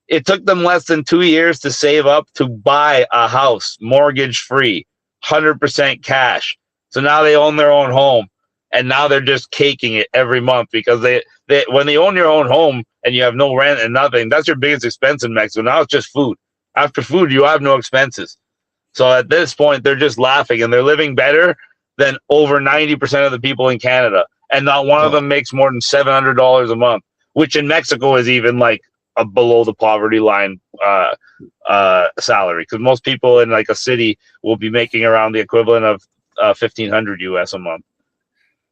It took them less than 2 years to save up to buy a house, mortgage free, 100% cash. So now they own their own home, and now they're just caking it every month because they when they own your own home and you have no rent and nothing, that's your biggest expense in Mexico. Now it's just food. After food, you have no expenses. So at this point, they're just laughing, and they're living better than over 90% of the people in Canada. And not one of them makes more than $700 a month, which in Mexico is even like a below the poverty line salary, because most people in like a city will be making around the equivalent of 1,500 US a month.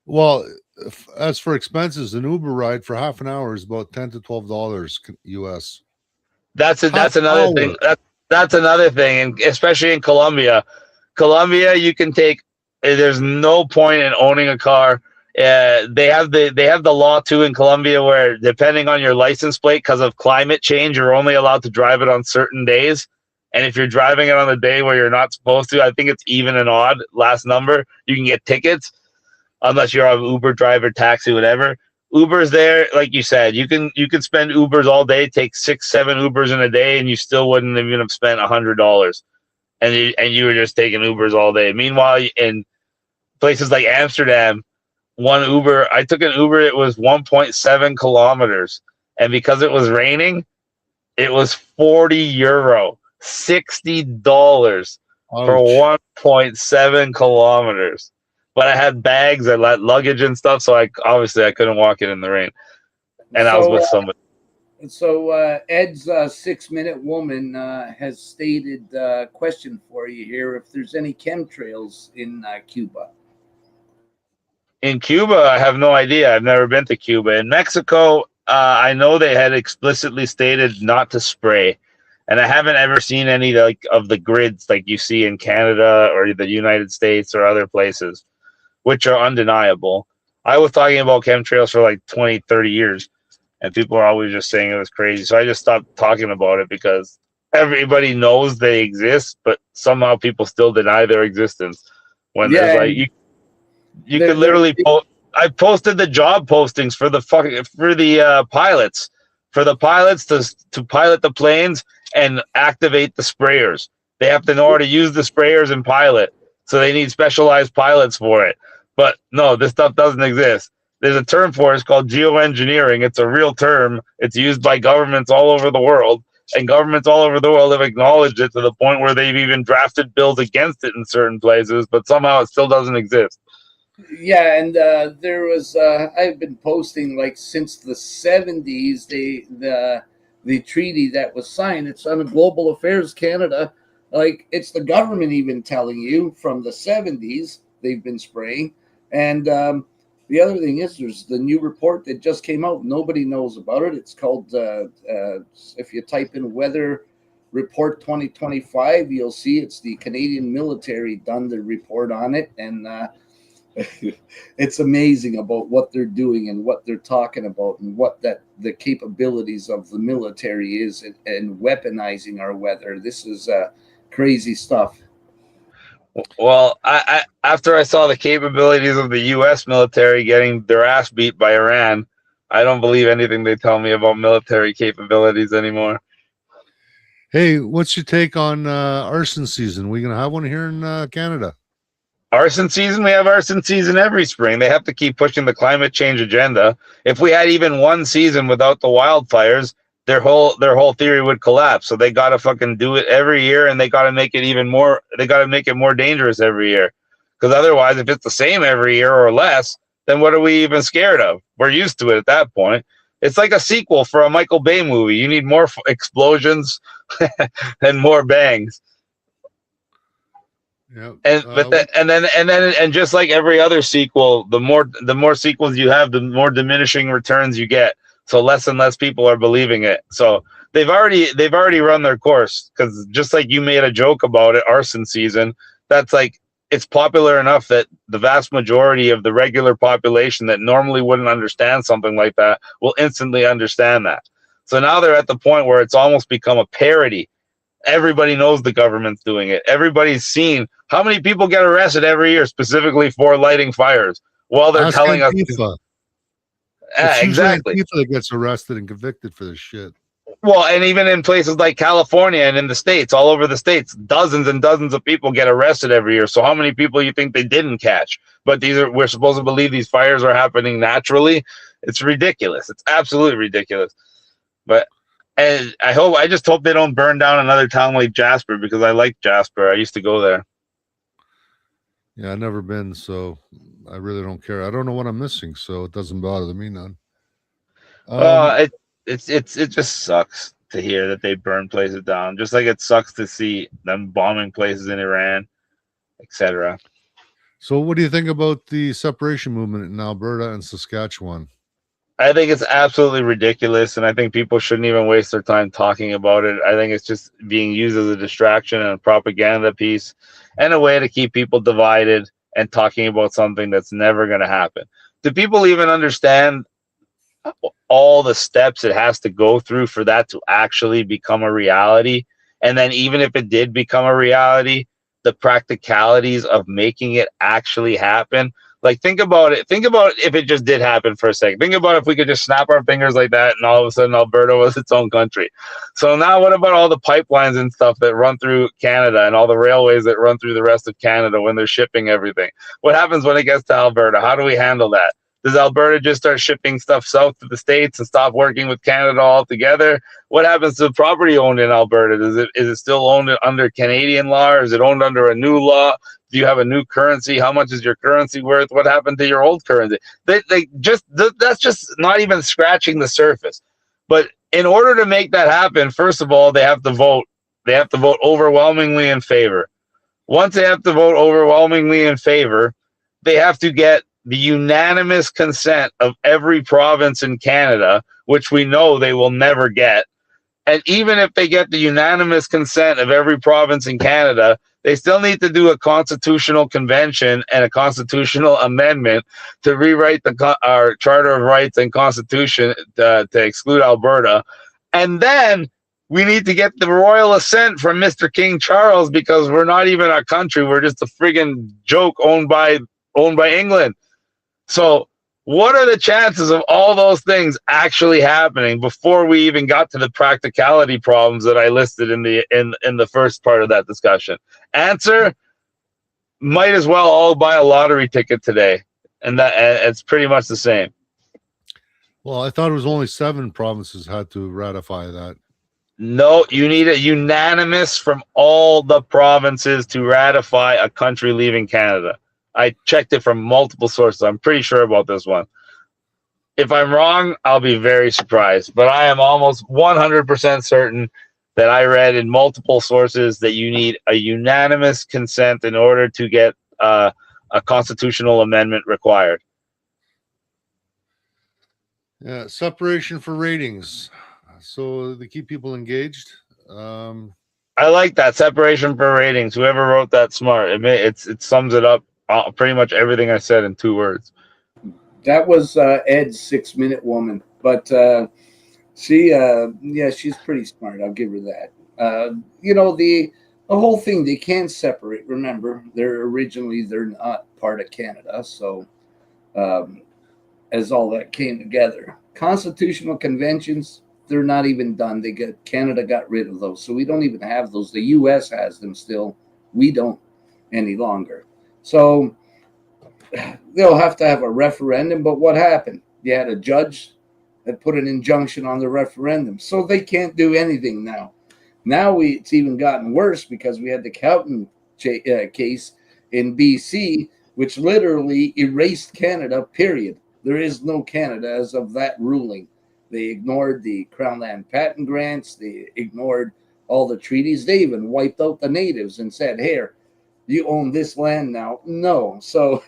Well, as for expenses, an Uber ride for half an hour is about $10 to $12 US. That's another thing. That's another thing, and especially in Colombia, you can take. There's no point in owning a car. They have the law too in Colombia where depending on your license plate, because of climate change, you're only allowed to drive it on certain days. And if you're driving it on the day where you're not supposed to, I think it's even and odd last number, you can get tickets unless you're an Uber driver, taxi, whatever. Uber's there, like you said, you can spend Ubers all day, take 6-7 Ubers in a day, and you still wouldn't even have spent $100. And you were just taking Ubers all day. Meanwhile, in places like Amsterdam, I took an Uber, it was 1.7 kilometers. And because it was raining, it was €40, $60 for 1.7 kilometers. But I had bags, I had luggage and stuff, so I couldn't walk it in the rain. And I was with somebody. So Ed's 6-minute woman has stated a question for you here. If there's any chemtrails in Cuba. In Cuba, I have no idea. I've never been to Cuba. In Mexico, I know they had explicitly stated not to spray. And I haven't ever seen any like of the grids like you see in Canada or the United States or other places, which are undeniable. I was talking about chemtrails for like 20, 30 years, and people are always just saying it was crazy. So I just stopped talking about it because everybody knows they exist, but somehow people still deny their existence. When there's like you could literally I posted the job postings for the pilots, to pilot the planes and activate the sprayers. They have to know how to use the sprayers and pilot, so they need specialized pilots for it. But no, this stuff doesn't exist. There's a term for it. It's called geoengineering. It's a real term. It's used by governments all over the world, and governments all over the world have acknowledged it to the point where they've even drafted bills against it in certain places, but somehow it still doesn't exist. Yeah, and there was I've been posting like since the 70s the treaty that was signed. It's on Global Affairs Canada. Like it's the government even telling you from the 70s they've been spraying. And the other thing is there's the new report that just came out. Nobody knows about it. It's called if you type in weather report 2025, you'll see it's the Canadian military done the report on it. And it's amazing about what they're doing and what they're talking about and what the capabilities of the military is and weaponizing our weather. This is crazy stuff. Well, I after I saw the capabilities of the U.S. military getting their ass beat by Iran, I don't believe anything they tell me about military capabilities anymore. Hey, what's your take on arson season? We gonna have one here in Canada? Arson season? We have arson season every spring. They have to keep pushing the climate change agenda. If we had even one season without the wildfires, their whole theory would collapse. So they got to fucking do it every year, and they got to make it even more. They got to make it more dangerous every year, because otherwise, if it's the same every year or less, then what are we even scared of? We're used to it at that point. It's like a sequel for a Michael Bay movie. You need more explosions and more bangs. Yeah. And just like every other sequel, the more sequels you have, the more diminishing returns you get. So less and less people are believing it. So they've already run their course, because just like you made a joke about it, arson season, that's like, it's popular enough that the vast majority of the regular population that normally wouldn't understand something like that will instantly understand that. So now they're at the point where it's almost become a parody. Everybody knows the government's doing it. Everybody's seen how many people get arrested every year specifically for lighting fires while they're telling us. It's usually Exactly. Antifa that gets arrested and convicted for this shit. Well, and even in places like California and in the States, all over the States, dozens and dozens of people get arrested every year. So how many people you think they didn't catch? But we're supposed to believe these fires are happening naturally. It's ridiculous. It's absolutely ridiculous. And I just hope they don't burn down another town like Jasper, because I like Jasper. I used to go there. Yeah, I've never been, so I really don't care. I don't know what I'm missing, so it doesn't bother me none. It just sucks to hear that they burn places down, just like it sucks to see them bombing places in Iran, etc. So what do you think about the separation movement in Alberta and Saskatchewan? I think it's absolutely ridiculous, and I think people shouldn't even waste their time talking about it. I think it's just being used as a distraction and a propaganda piece and a way to keep people divided and talking about something that's never going to happen. Do people even understand all the steps it has to go through for that to actually become a reality? And then even if it did become a reality, the practicalities of making it actually happen. Like, think about it. Think about if it just did happen for a second. Think about if we could just snap our fingers like that and all of a sudden Alberta was its own country. So now what about all the pipelines and stuff that run through Canada and all the railways that run through the rest of Canada when they're shipping everything? What happens when it gets to Alberta? How do we handle that? Does Alberta just start shipping stuff south to the States and stop working with Canada altogether? What happens to the property owned in Alberta? Is it still owned under Canadian law, or is it owned under a new law? Do you have a new currency? How much is your currency worth? What happened to your old currency? That's just not even scratching the surface. But in order to make that happen, first of all, they have to vote. They have to vote overwhelmingly in favor. Once they have to vote overwhelmingly in favor, they have to get the unanimous consent of every province in Canada, which we know they will never get. And even if they get the unanimous consent of every province in Canada, they still need to do a constitutional convention and a constitutional amendment to rewrite our Charter of Rights and Constitution to exclude Alberta. And then we need to get the royal assent from Mr. King Charles, because we're not even a country. We're just a friggin' joke owned by England. So what are the chances of all those things actually happening before we even got to the practicality problems that I listed in the first part of that discussion? Answer: might as well all buy a lottery ticket today, and it's pretty much the same. Well, I thought it was only 7 provinces had to ratify that. No, you need a unanimous from all the provinces to ratify a country leaving Canada. I checked it from multiple sources. I'm pretty sure about this one. If I'm wrong, I'll be very surprised. But I am almost 100% certain that I read in multiple sources that you need a unanimous consent in order to get a constitutional amendment required. Yeah, separation for ratings. So they keep people engaged. I like that, separation for ratings. Whoever wrote that, smart. It sums it up. Pretty much everything I said in 2 words. That was Ed's 6-minute woman, but she's pretty smart. I'll give her that. The whole thing, they can't separate. Remember, they're not part of Canada, so as all that came together, constitutional conventions, they're not even done. Canada got rid of those, so we don't even have those. The U.S. has them still. We don't any longer. So they'll have to have a referendum. But what happened? You had a judge that put an injunction on the referendum. So they can't do anything now. Now it's even gotten worse because we had the Cowton case in BC, which literally erased Canada, period. There is no Canada as of that ruling. They ignored the Crown Land Patent Grants. They ignored all the treaties. They even wiped out the natives and said, here, you own this land now. No. So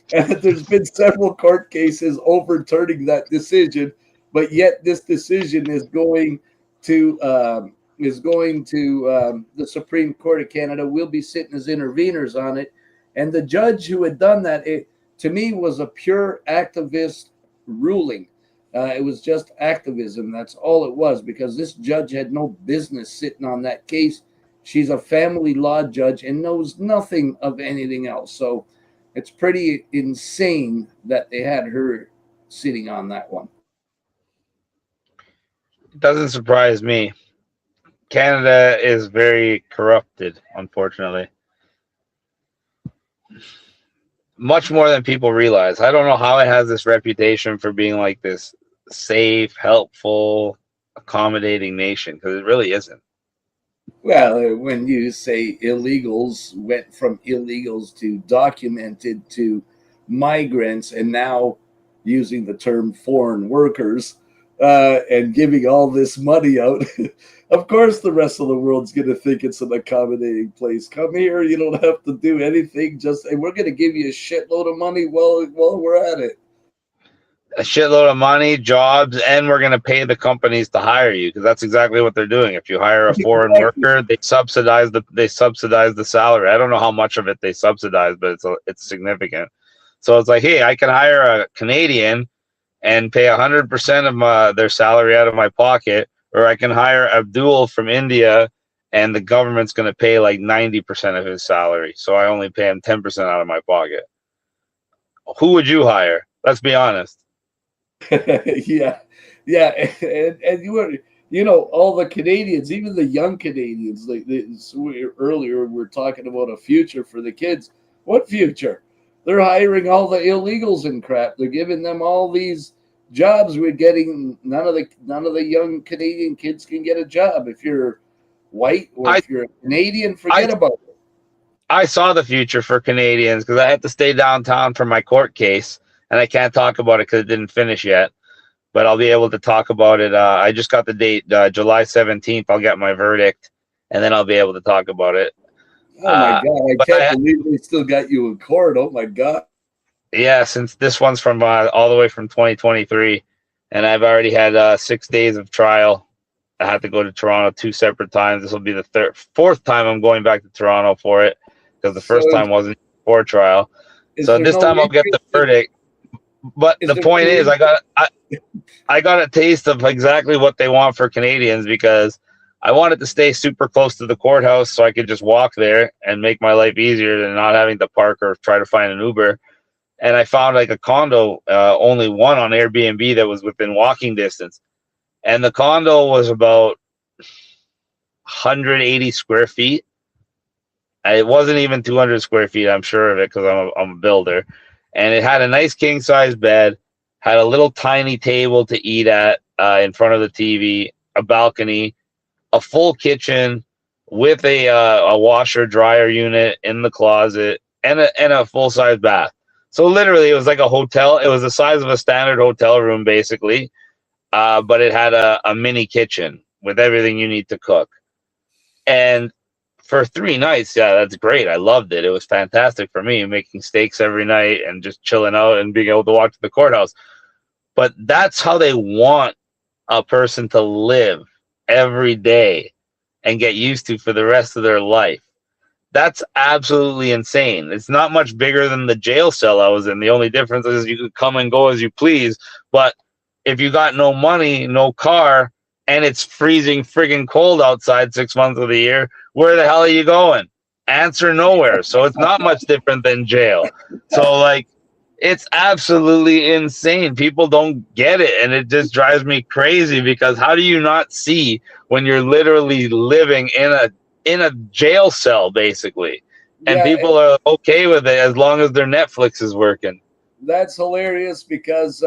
there's been several court cases overturning that decision, but yet this decision is going to the Supreme Court of Canada. We'll be sitting as interveners on it. And the judge who had done that, to me, was a pure activist ruling. It was just activism. That's all it was, because this judge had no business sitting on that case. She's a family law judge and knows nothing of anything else. So it's pretty insane that they had her sitting on that one. It doesn't surprise me. Canada is very corrupted, unfortunately. Much more than people realize. I don't know how it has this reputation for being like this safe, helpful, accommodating nation, because it really isn't. Well, when you say illegals went from illegals to documented to migrants, and now using the term foreign workers, and giving all this money out, of course the rest of the world's going to think it's an accommodating place. Come here, you don't have to do anything, and we're going to give you a shitload of money while we're at it. A shitload of money, jobs, and we're going to pay the companies to hire you, because that's exactly what they're doing. If you hire a foreign worker, they subsidize the salary. I don't know how much of it they subsidize, but it's significant. So it's like, hey, I can hire a Canadian and pay 100% of their salary out of my pocket, or I can hire Abdul from India and the government's going to pay like 90% of his salary. So I only pay him 10% out of my pocket. Who would you hire? Let's be honest. yeah, and all the Canadians, even the young Canadians, earlier we're talking about a future for the kids. What future? They're hiring all the illegals and crap. They're giving them all these jobs. We're getting none of the young Canadian kids can get a job. If you're white or if you're a Canadian, forget about it. I saw the future for Canadians because I had to stay downtown for my court case. And I can't talk about it because it didn't finish yet, but I'll be able to talk about it. I just got the date, July 17th. I'll get my verdict, and then I'll be able to talk about it. Oh, my God. I can't believe they still got you in court. Oh, my God. Yeah, since this one's from all the way from 2023, and I've already had 6 days of trial. I had to go to Toronto 2 separate times. This will be the fourth time I'm going back to Toronto for it, because the first time wasn't for trial. So this time I'll get the verdict. But the point is, I got a taste of exactly what they want for Canadians, because I wanted to stay super close to the courthouse so I could just walk there and make my life easier than not having to park or try to find an Uber. And I found like a condo, only one on Airbnb that was within walking distance. And the condo was about 180 square feet. It wasn't even 200 square feet, I'm sure of it, because I'm a builder. And it had a nice king-size bed, had a little tiny table to eat at in front of the TV, a balcony, a full kitchen with a washer-dryer unit in the closet, and a full-size bath. So literally, it was like a hotel. It was the size of a standard hotel room, basically, but it had a mini kitchen with everything you need to cook. And for 3 nights, yeah, that's great. I loved it. It was fantastic for me, making steaks every night and just chilling out and being able to walk to the courthouse. But that's how they want a person to live every day and get used to for the rest of their life. That's absolutely insane. It's not much bigger than the jail cell I was in. The only difference is you could come and go as you please. But if you got no money, no car, and it's freezing friggin' cold outside 6 months of the year, where the hell are you going? Answer nowhere. So it's not much different than jail. So like, it's absolutely insane. People don't get it, and it just drives me crazy, because how do you not see when you're literally living in a jail cell, basically, and people are okay with it as long as their Netflix is working? That's hilarious, because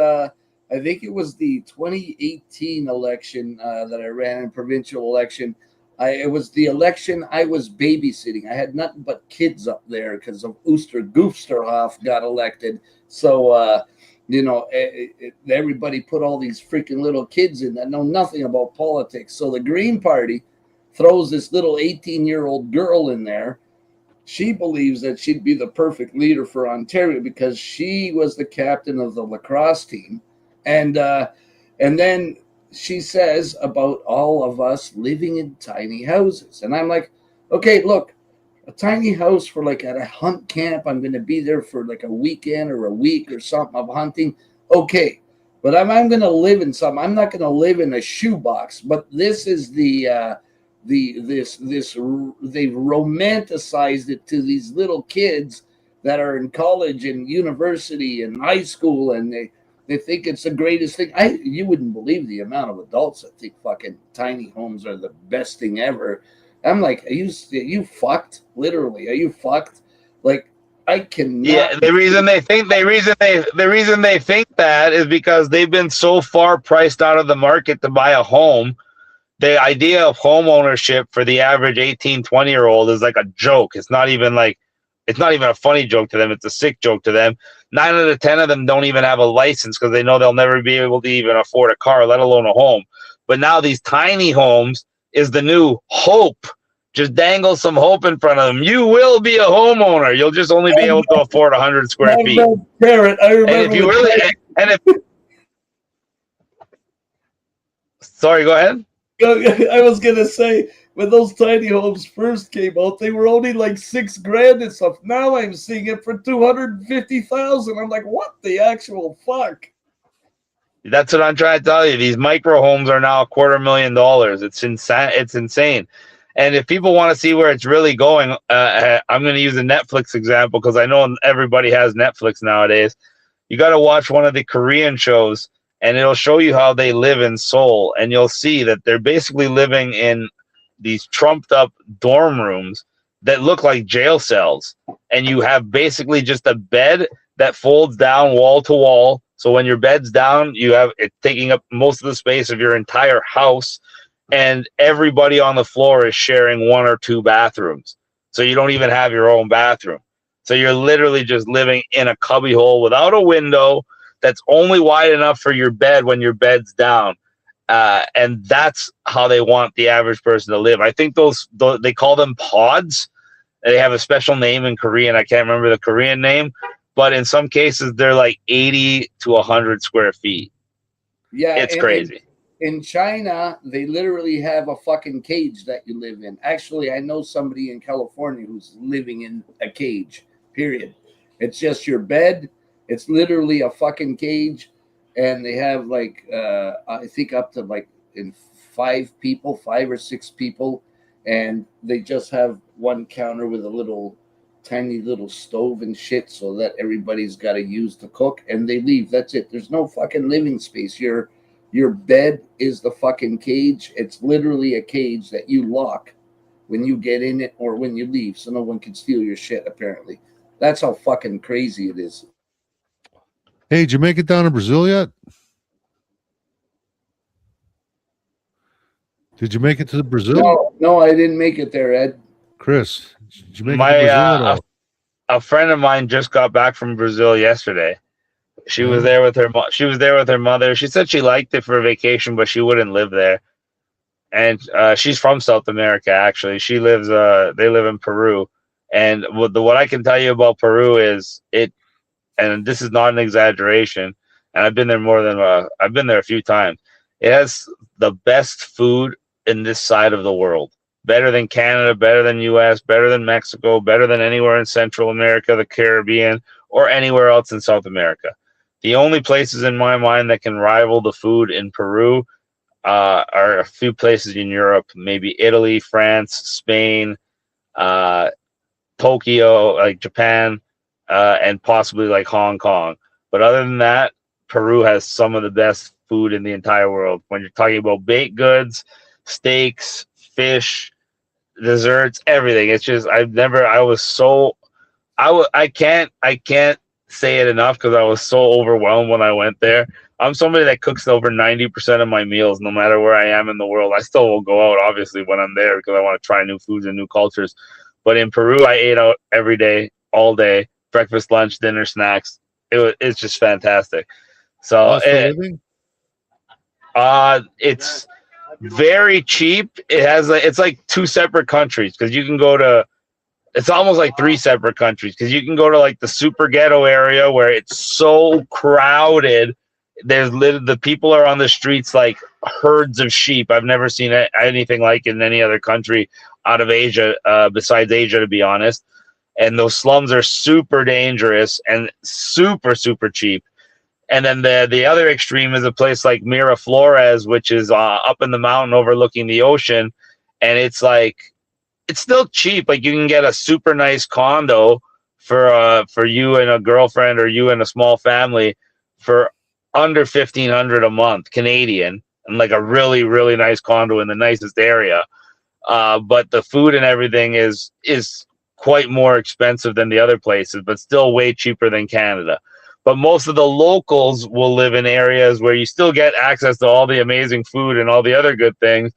I think it was the 2018 election that I ran in provincial election. It was the election I was babysitting. I had nothing but kids up there because of Ooster Goofsterhoff got elected. So, everybody put all these freaking little kids in that know nothing about politics. So the Green Party throws this little 18-year-old girl in there. She believes that she'd be the perfect leader for Ontario because she was the captain of the lacrosse team. And then she says about all of us living in tiny houses. And I'm like, okay, look, a tiny house for like at a hunt camp. I'm going to be there for like a weekend or a week or something of hunting. Okay. But I'm going to live in something. I'm not going to live in a shoebox. But this is they've romanticized it to these little kids that are in college and university and high school, and they think it's the greatest thing. You wouldn't believe the amount of adults that think fucking tiny homes are the best thing ever. I'm like, are you fucked? Literally, are you fucked? Like, I cannot. Yeah, the reason they think that is because they've been so far priced out of the market to buy a home. The idea of home ownership for the average 18, 20-year-old is like a joke. It's not even a funny joke to them. It's a sick joke to them. 9 out of 10 of them don't even have a license because they know they'll never be able to even afford a car, let alone a home. But now these tiny homes is the new hope. Just dangle some hope in front of them. You will be a homeowner. You'll just only be able to afford 100 square feet. Parrot, I remember. And if you really, sorry, go ahead. I was gonna say, when those tiny homes first came out, they were only like $6,000 and stuff. Now I'm seeing it for $250,000. I'm like, what the actual fuck? That's what I'm trying to tell you. These micro homes are now $250,000. It's insane. It's insane. And if people want to see where it's really going, I'm going to use a Netflix example because I know everybody has Netflix nowadays. You got to watch one of the Korean shows, and it'll show you how they live in Seoul, and you'll see that they're basically living in these trumped up dorm rooms that look like jail cells, and you have basically just a bed that folds down wall to wall. So when your bed's down, you have it taking up most of the space of your entire house, and everybody on the floor is sharing 1 or 2 bathrooms. So you don't even have your own bathroom. So you're literally just living in a cubbyhole without a window that's only wide enough for your bed when your bed's down. And that's how they want the average person to live. I think they call them pods. They have a special name in Korean. I can't remember the Korean name, but in some cases they're like 80 to 100 square feet. Yeah, it's crazy. In China, they literally have a fucking cage that you live in. Actually, I know somebody in California who's living in a cage, period. It's just your bed. It's literally a fucking cage. And they have like, I think up to like 5 or 6 people. And they just have one counter with a tiny little stove and shit so that everybody's got to use to cook. And they leave. That's it. There's no fucking living space. Your bed is the fucking cage. It's literally a cage that you lock when you get in it or when you leave, so no one can steal your shit, apparently. That's how fucking crazy it is. Hey, did you make it down to Brazil yet? Did you make it to Brazil? No, I didn't make it there, Ed. Chris, did you make it to Brazil at all? A friend of mine just got back from Brazil yesterday. She was there with her. She was there with her mother. She said she liked it for a vacation, but she wouldn't live there. And she's from South America, actually. They live in Peru. And what I can tell you about Peru is and this is not an exaggeration. And I've been there I've been there a few times. It has the best food in this side of the world. Better than Canada, better than US, better than Mexico, better than anywhere in Central America, the Caribbean, or anywhere else in South America. The only places in my mind that can rival the food in Peru are a few places in Europe, maybe Italy, France, Spain, Tokyo, like Japan, and possibly like Hong Kong. But other than that, Peru has some of the best food in the entire world. When you're talking about baked goods, steaks, fish, desserts, everything. It's just I can't say it enough because I was so overwhelmed when I went there. I'm somebody that cooks over 90% of my meals, no matter where I am in the world. I still will go out, obviously, when I'm there because I want to try new foods and new cultures. But in Peru, I ate out every day, all day, breakfast, lunch, dinner, snacks. It's just fantastic. So Cost of living? it's very cheap. It's like two separate countries because you can go to, it's almost like three separate countries because you can go to like the super ghetto area where it's so crowded. The people are on the streets like herds of sheep. I've never seen anything like it in any other country out of Asia, besides Asia, to be honest. And those slums are super dangerous and super, super cheap. And then the other extreme is a place like Miraflores, which is up in the mountain overlooking the ocean. And it's like, it's still cheap. Like you can get a super nice condo for you and a girlfriend or you and a small family for under 1,500 a month Canadian, and like a really, really nice condo in the nicest area. But the food and everything is quite more expensive than the other places, but still way cheaper than Canada. But most of the locals will live in areas where you still get access to all the amazing food and all the other good things,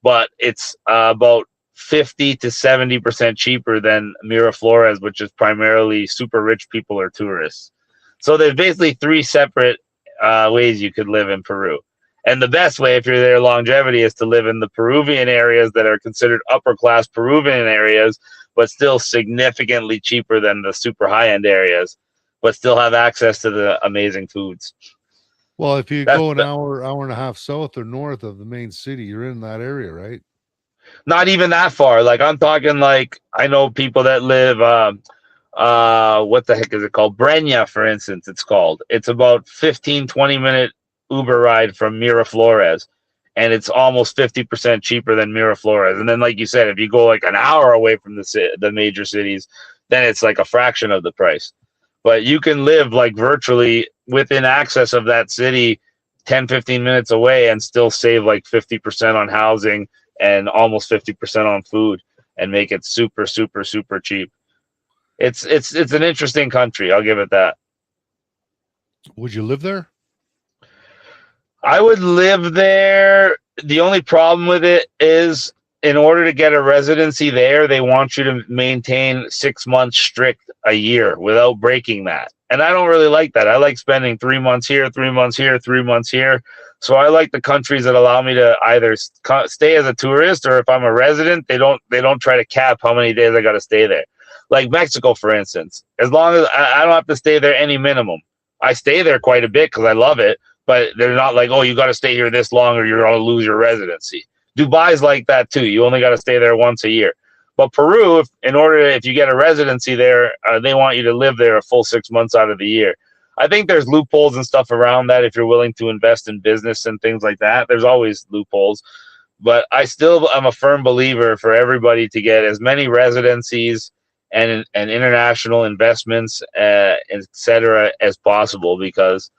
but it's about 50 to 70% cheaper than Miraflores, which is primarily super rich people or tourists. So there's basically three separate ways you could live in Peru. And the best way, if you're there longevity, is to live in the Peruvian areas that are considered upper class Peruvian areas, but still significantly cheaper than the super high end areas, but still have access to the amazing foods. Well, if you go an hour and a half south or north of the main city, you're in that area, right? Not even that far. Like I'm talking like I know people that live what the heck is it called? Breña, for instance, it's called. It's about 15-20 minute Uber ride from Miraflores, and it's almost 50% cheaper than Miraflores. And then like you said, if you go like an hour away from the major cities, then it's like a fraction of the price. But you can live like virtually within access of that city 10-15 minutes away and still save like 50% on housing and almost 50% on food and make it super, super, super cheap. It's an interesting country. I'll give it that. Would you live there? I would live there. The only problem with it is in order to get a residency there, they want you to maintain 6 months strict a year without breaking that. And I don't really like that. I like spending 3 months here, 3 months here, 3 months here. So I like the countries that allow me to either stay as a tourist, or if I'm a resident, they don't try to cap how many days I got to stay there. Like Mexico, for instance, as long as I don't have to stay there any minimum. I stay there quite a bit because I love it, but they're not like, oh, you got to stay here this long or you're going to lose your residency. Dubai's like that too. You only got to stay there once a year. But Peru, if you get a residency there, they want you to live there a full 6 months out of the year. I think there's loopholes and stuff around that if you're willing to invest in business and things like that. There's always loopholes. But I still am a firm believer for everybody to get as many residencies and international investments, et cetera, as possible, because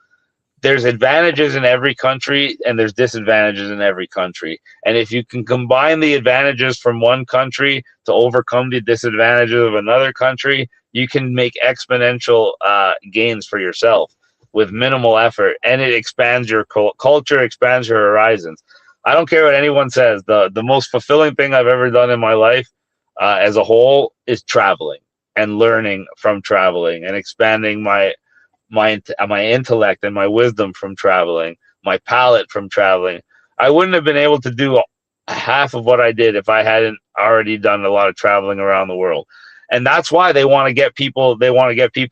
there's advantages in every country and there's disadvantages in every country. And if you can combine the advantages from one country to overcome the disadvantages of another country, you can make exponential gains for yourself with minimal effort. And it expands your culture, expands your horizons. I don't care what anyone says. The most fulfilling thing I've ever done in my life as a whole is traveling and learning from traveling and expanding my intellect and my wisdom from traveling, my palate from traveling. I wouldn't have been able to do half of what I did if I hadn't already done a lot of traveling around the world. And that's why they want to get people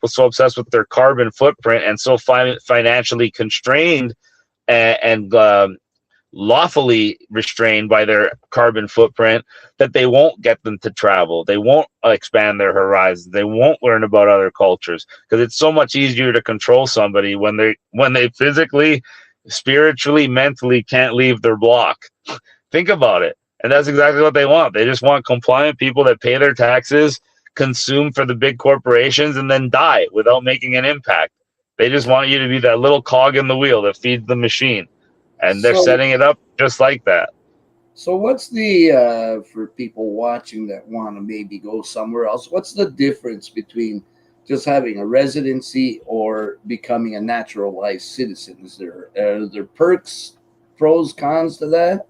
so obsessed with their carbon footprint and so financially constrained and lawfully restrained by their carbon footprint that they won't get them to travel. They won't expand their horizons. They won't learn about other cultures because it's so much easier to control somebody when they physically, spiritually, mentally can't leave their block. Think about it. And that's exactly what they want. They just want compliant people that pay their taxes, consume for the big corporations, and then die without making an impact. They just want you to be that little cog in the wheel that feeds the machine. And they're setting it up just like that. So what's the, for people watching that want to maybe go somewhere else, what's the difference between just having a residency or becoming a naturalized citizen? Are there perks, pros, cons to that?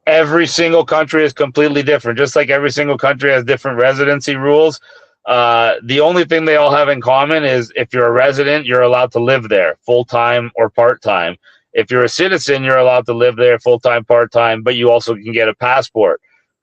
Every single country is completely different, just like every single country has different residency rules. The only thing they all have in common is if you're a resident, you're allowed to live there full-time or part-time. If you're a citizen, you're allowed to live there full-time, part-time, but you also can get a passport.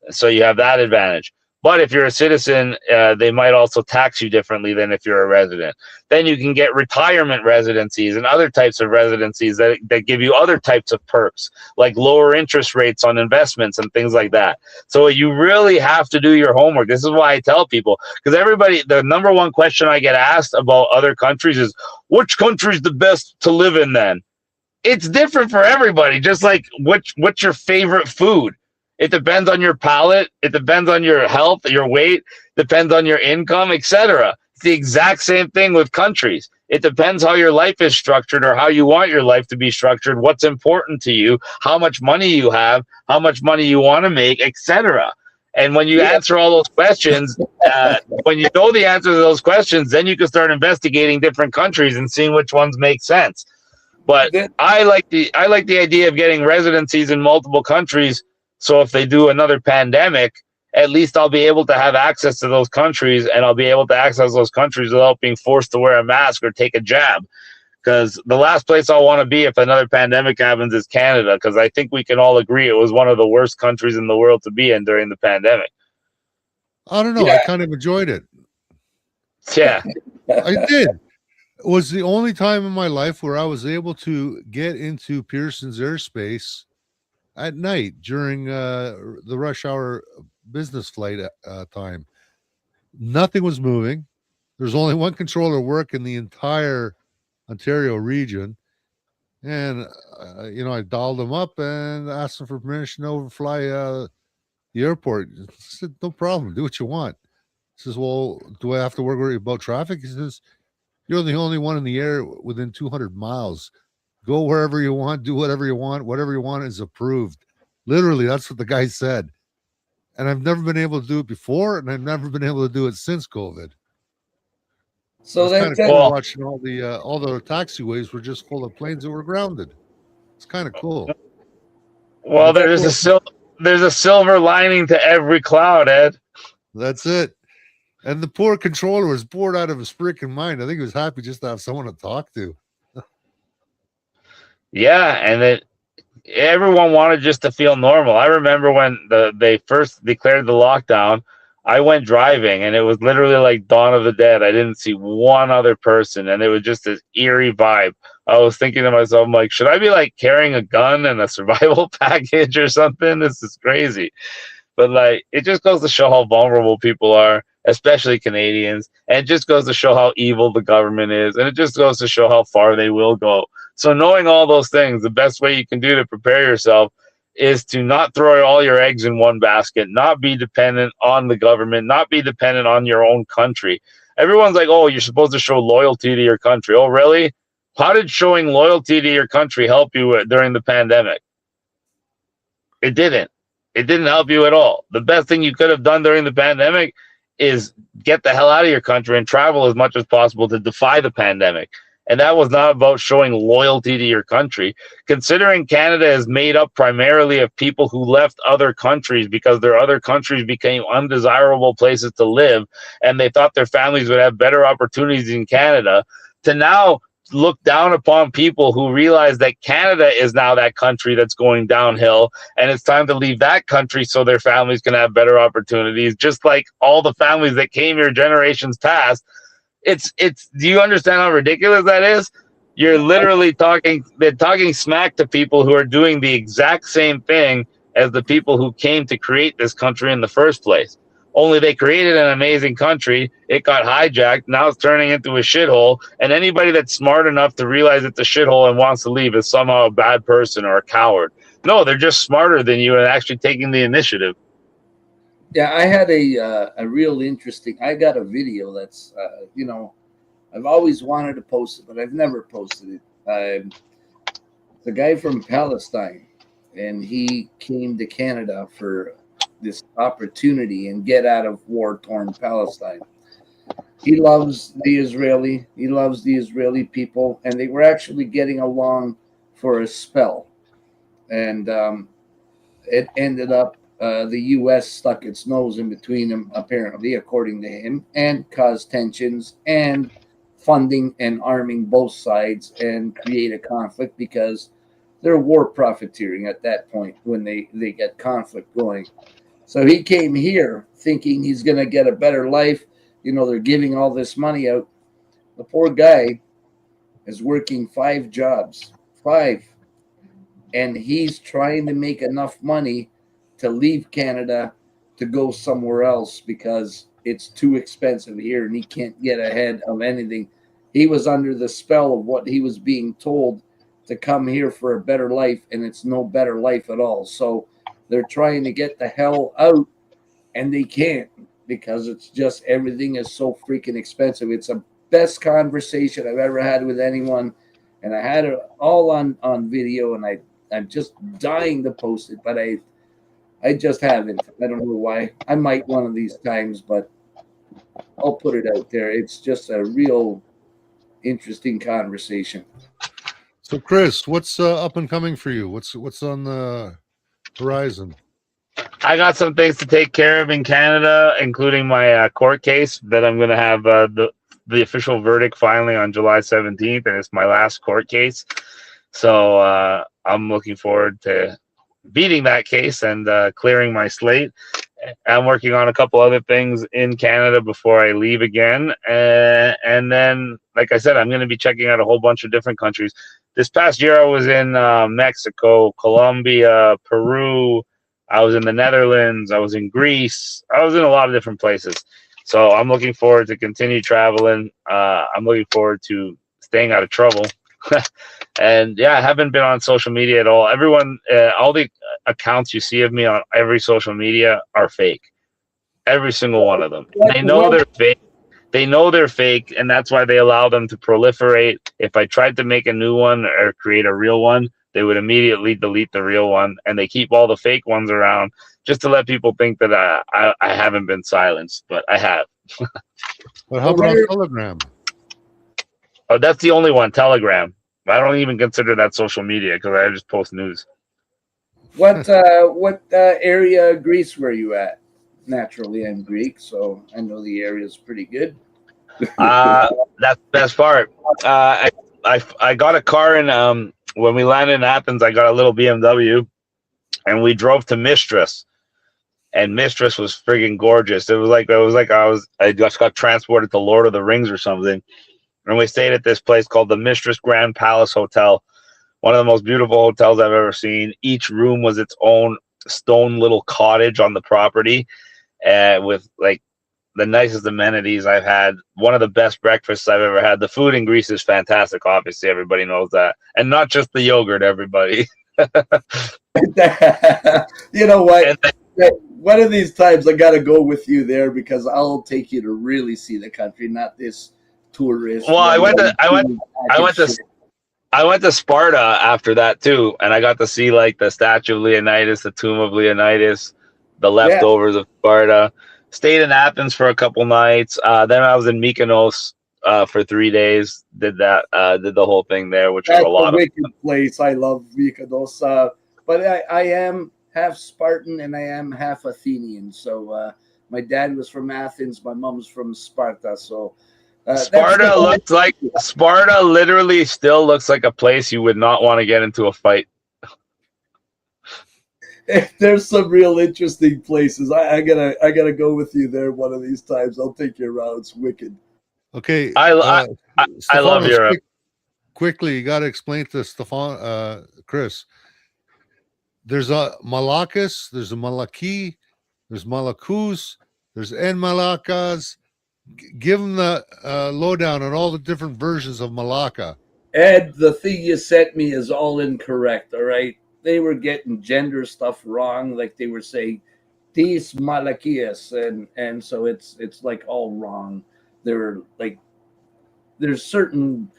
So you have that advantage. But if you're a citizen, they might also tax you differently than if you're a resident. Then you can get retirement residencies and other types of residencies that give you other types of perks, like lower interest rates on investments and things like that. So you really have to do your homework. This is why I tell people, because the number one question I get asked about other countries is, which country is the best to live in then? It's different for everybody, just like what's your favorite food? It depends on your palate. It depends on your health, your weight, depends on your income, etc. It's the exact same thing with countries. It depends how your life is structured or how you want your life to be structured, what's important to you, how much money you have, how much money you want to make, etc. And when you answer all those questions, when you know the answer to those questions, then you can start investigating different countries and seeing which ones make sense. But I like the idea of getting residencies in multiple countries. So if they do another pandemic, at least I'll be able to have access to those countries, and I'll be able to access those countries without being forced to wear a mask or take a jab. Because the last place I'll want to be if another pandemic happens is Canada, because I think we can all agree it was one of the worst countries in the world to be in during the pandemic. I don't know. Yeah. I kind of enjoyed it. Yeah. I did. It was the only time in my life where I was able to get into Pearson's airspace at night during the rush hour business flight time. Nothing was moving. There's only one controller working the entire Ontario region. And, I dialed him up and asked him for permission to overfly the airport. He said, no problem. Do what you want. He says, well, do I have to worry about traffic? He says, you're the only one in the air within 200 miles. Go wherever you want. Do whatever you want. Whatever you want is approved. Literally, that's what the guy said. And I've never been able to do it before, and I've never been able to do it since COVID. So that's kind of cool watching all the taxiways were just full of planes that were grounded. It's kind of cool. Well, there's a silver lining to every cloud, Ed. That's it. And the poor controller was bored out of his freaking mind. I think he was happy just to have someone to talk to. Yeah, and everyone wanted just to feel normal. I remember when they first declared the lockdown, I went driving, and it was literally like Dawn of the Dead. I didn't see one other person, and it was just this eerie vibe. I was thinking to myself, I'm like, should I be like carrying a gun and a survival package or something? This is crazy. But like, it just goes to show how vulnerable people are, especially Canadians. And it just goes to show how evil the government is. And it just goes to show how far they will go. So knowing all those things, the best way you can do to prepare yourself is to not throw all your eggs in one basket, not be dependent on the government, not be dependent on your own country. Everyone's like, oh, you're supposed to show loyalty to your country. Oh, really? How did showing loyalty to your country help you during the pandemic? It didn't. It didn't help you at all. The best thing you could have done during the pandemic is get the hell out of your country and travel as much as possible to defy the pandemic. And that was not about showing loyalty to your country. Considering Canada is made up primarily of people who left other countries because their other countries became undesirable places to live, and they thought their families would have better opportunities in Canada, to now look down upon people who realize that Canada is now that country that's going downhill, and it's time to leave that country so their families can have better opportunities, just like all the families that came here generations past. It's do you understand how ridiculous that is? You're literally talking smack to people who are doing the exact same thing as the people who came to create this country in the first place. Only they created an amazing country. It got hijacked. Now it's turning into a shithole. And anybody that's smart enough to realize it's a shithole and wants to leave is somehow a bad person or a coward. No, they're just smarter than you and actually taking the initiative. Yeah, I had a real interesting. I got a video that's I've always wanted to post it, but I've never posted it. The guy from Palestine, and he came to Canada for this opportunity and get out of war-torn Palestine. He loves the Israeli. He loves the Israeli people, and they were actually getting along for a spell. And it ended up the U.S. stuck its nose in between them, apparently, according to him, and caused tensions and funding and arming both sides and create a conflict because they're war profiteering at that point when they get conflict going. So he came here thinking he's going to get a better life. You know, they're giving all this money out. The poor guy is working 5 jobs, five, and he's trying to make enough money to leave Canada to go somewhere else because it's too expensive here and he can't get ahead of anything. He was under the spell of what he was being told to come here for a better life, and it's no better life at all. So they're trying to get the hell out, and they can't because it's just everything is so freaking expensive. It's the best conversation I've ever had with anyone, and I had it all on video, and I'm just dying to post it, but I just haven't. I don't know why. I might one of these times, but I'll put it out there. It's just a real interesting conversation. So, Chris, what's up and coming for you? What's on the horizon? I got some things to take care of in Canada, including my court case that I'm going to have the official verdict finally on July 17th, and it's my last court case. So I'm looking forward to beating that case and clearing my slate. I'm working on a couple other things in Canada before I leave again. And then, like I said, I'm going to be checking out a whole bunch of different countries. This past year, I was in Mexico, Colombia, Peru. I was in the Netherlands. I was in Greece. I was in a lot of different places. So I'm looking forward to continue traveling. I'm looking forward to staying out of trouble. And yeah, I haven't been on social media at all. Everyone, all the accounts you see of me on every social media are fake. Every single one of them. They know they're fake. They know they're fake, and that's why they allow them to proliferate. If I tried to make a new one or create a real one, they would immediately delete the real one, and they keep all the fake ones around just to let people think that I haven't been silenced, but I have. But how about Telegram? Oh, that's the only one, Telegram. I don't even consider that social media because I just post news. What area of Greece were you at? Naturally, I'm Greek, so I know the area is pretty good. That's the best part. I got a car in when we landed in Athens. I got a little BMW, and we drove to Mistress. And Mistress was friggin' gorgeous. It was like I just got transported to Lord of the Rings or something. And we stayed at this place called the Mistress Grand Palace Hotel, one of the most beautiful hotels I've ever seen. Each room was its own stone little cottage on the property, with like the nicest amenities I've had. One of the best breakfasts I've ever had. The food in Greece is fantastic. Obviously, everybody knows that, and not just the yogurt. Everybody. You know what? One of these times I got to go with you there because I'll take you to really see the country, not this tourist. Well, I went to Sparta after that too, and I got to see like the statue of Leonidas, the tomb of Leonidas, the leftovers of Sparta. Stayed in Athens for a couple nights. Then I was in Mykonos for 3 days. Did the whole thing there, which was a lot of fun. Place. I love Mykonos, but I am half Spartan and I am half Athenian. So my dad was from Athens, my mom's from Sparta. So. Sparta literally still looks like a place you would not want to get into a fight. There's some real interesting places. I gotta go with you there one of these times. I'll take you around. It's wicked. Okay, I love Europe. Quickly, you got to explain to Chris. There's a Malakas, there's a Malaki, there's Malakus, there's En Malakas. Give them the lowdown on all the different versions of Malacca. Ed, the thing you sent me is all incorrect, all right? They were getting gender stuff wrong, like they were saying these Malakias, and so it's like all wrong. They're like there's certain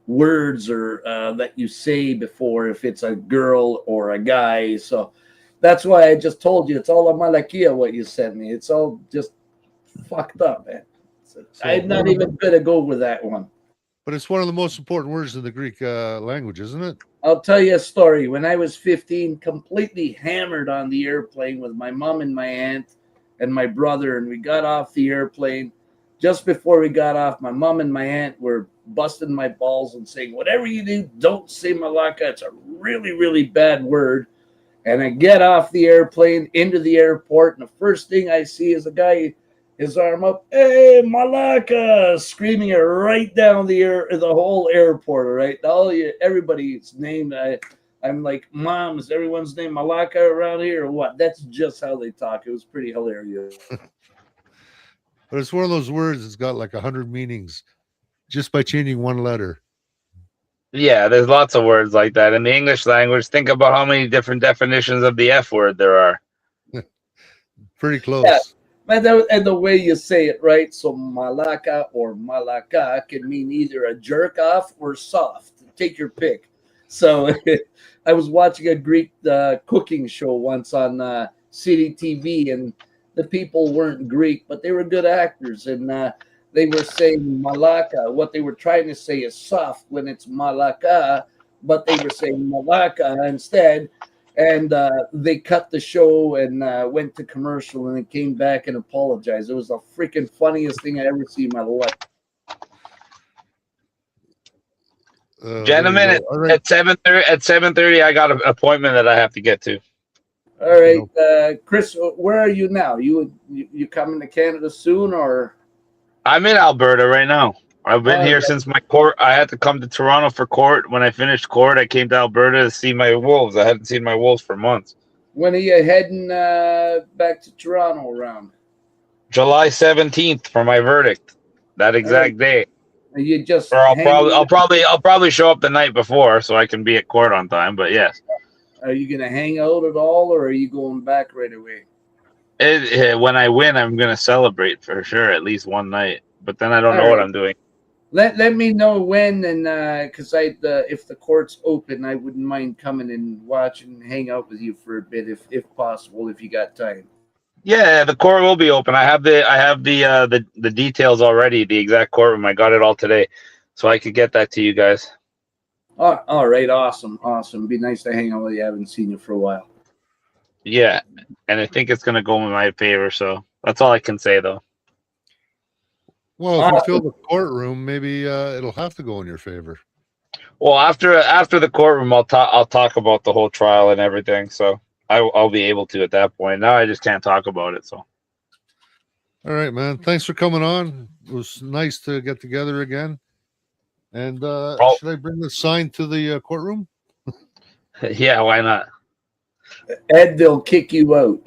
words or that you say before if it's a girl or a guy. So that's why I just told you it's all a Malakia what you sent me. It's all just fucked up, man. So I'm not even going to go with that one. But it's one of the most important words in the Greek language, isn't it? I'll tell you a story. When I was 15, completely hammered on the airplane with my mom and my aunt and my brother, and we got off the airplane. Just before we got off, my mom and my aunt were busting my balls and saying, whatever you do, don't say malaka. It's a really, really bad word. And I get off the airplane into the airport, and the first thing I see is a guy, his arm up, hey, Malaka, screaming it right down the whole airport, right? Everybody's named. I'm like, Mom, is everyone's name Malaka around here or what? That's just how they talk. It was pretty hilarious. But it's one of those words that's got like 100 meanings just by changing one letter. Yeah, there's lots of words like that in the English language. Think about how many different definitions of the F word there are. Pretty close. Yeah. And the way you say it, right? So malaka or malaka can mean either a jerk off or soft. Take your pick. So I was watching a Greek cooking show once on City TV, and the people weren't Greek, but they were good actors. And they were saying malaka. What they were trying to say is soft when it's malaka, but they were saying malaka instead. And they cut the show and went to commercial, and it came back and apologized. It was the freaking funniest thing I ever seen in my life. Gentlemen, right. at 7:30, I got an appointment that I have to get to. All right, Chris, where are you now? You coming to Canada soon, or? I'm in Alberta right now. I've been here since my court. I had to come to Toronto for court. When I finished court, I came to Alberta to see my wolves. I hadn't seen my wolves for months. When are you heading back to Toronto around? July 17th for my verdict. That exact day. Are you just? Or I'll probably show up the night before so I can be at court on time. But yes. Are you gonna hang out at all, or are you going back right away? When I win, I'm gonna celebrate for sure, at least one night. But then I don't know what I'm doing. Let me know when, and because if the court's open, I wouldn't mind coming and watch and hang out with you for a bit, if possible, if you got time. Yeah, the court will be open. I have the details already, the exact courtroom. I got it all today, so I could get that to you guys. All right, awesome. Be nice to hang out with you. I haven't seen you for a while. Yeah, and I think it's gonna go in my favor. So that's all I can say, though. Well, if you fill the courtroom, maybe it'll have to go in your favor. Well, after the courtroom, I'll talk about the whole trial and everything. So I'll be able to at that point. Now I just can't talk about it. So. All right, man. Thanks for coming on. It was nice to get together again. And should I bring the sign to the courtroom? Yeah, why not? Ed, they'll kick you out.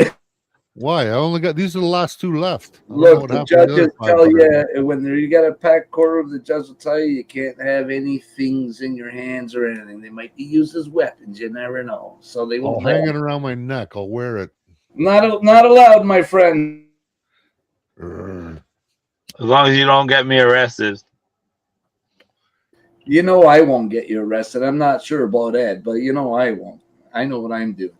Why? I only got these are the last two left. Look, the judges tell you when you got a packed courtroom, the judge will tell you can't have any things in your hands or anything. They might be used as weapons. You never know. So they won't. I'll hang it around my neck. I'll wear it. Not allowed, my friend. As long as you don't get me arrested. You know I won't get you arrested. I'm not sure about Ed, but you know I won't. I know what I'm doing.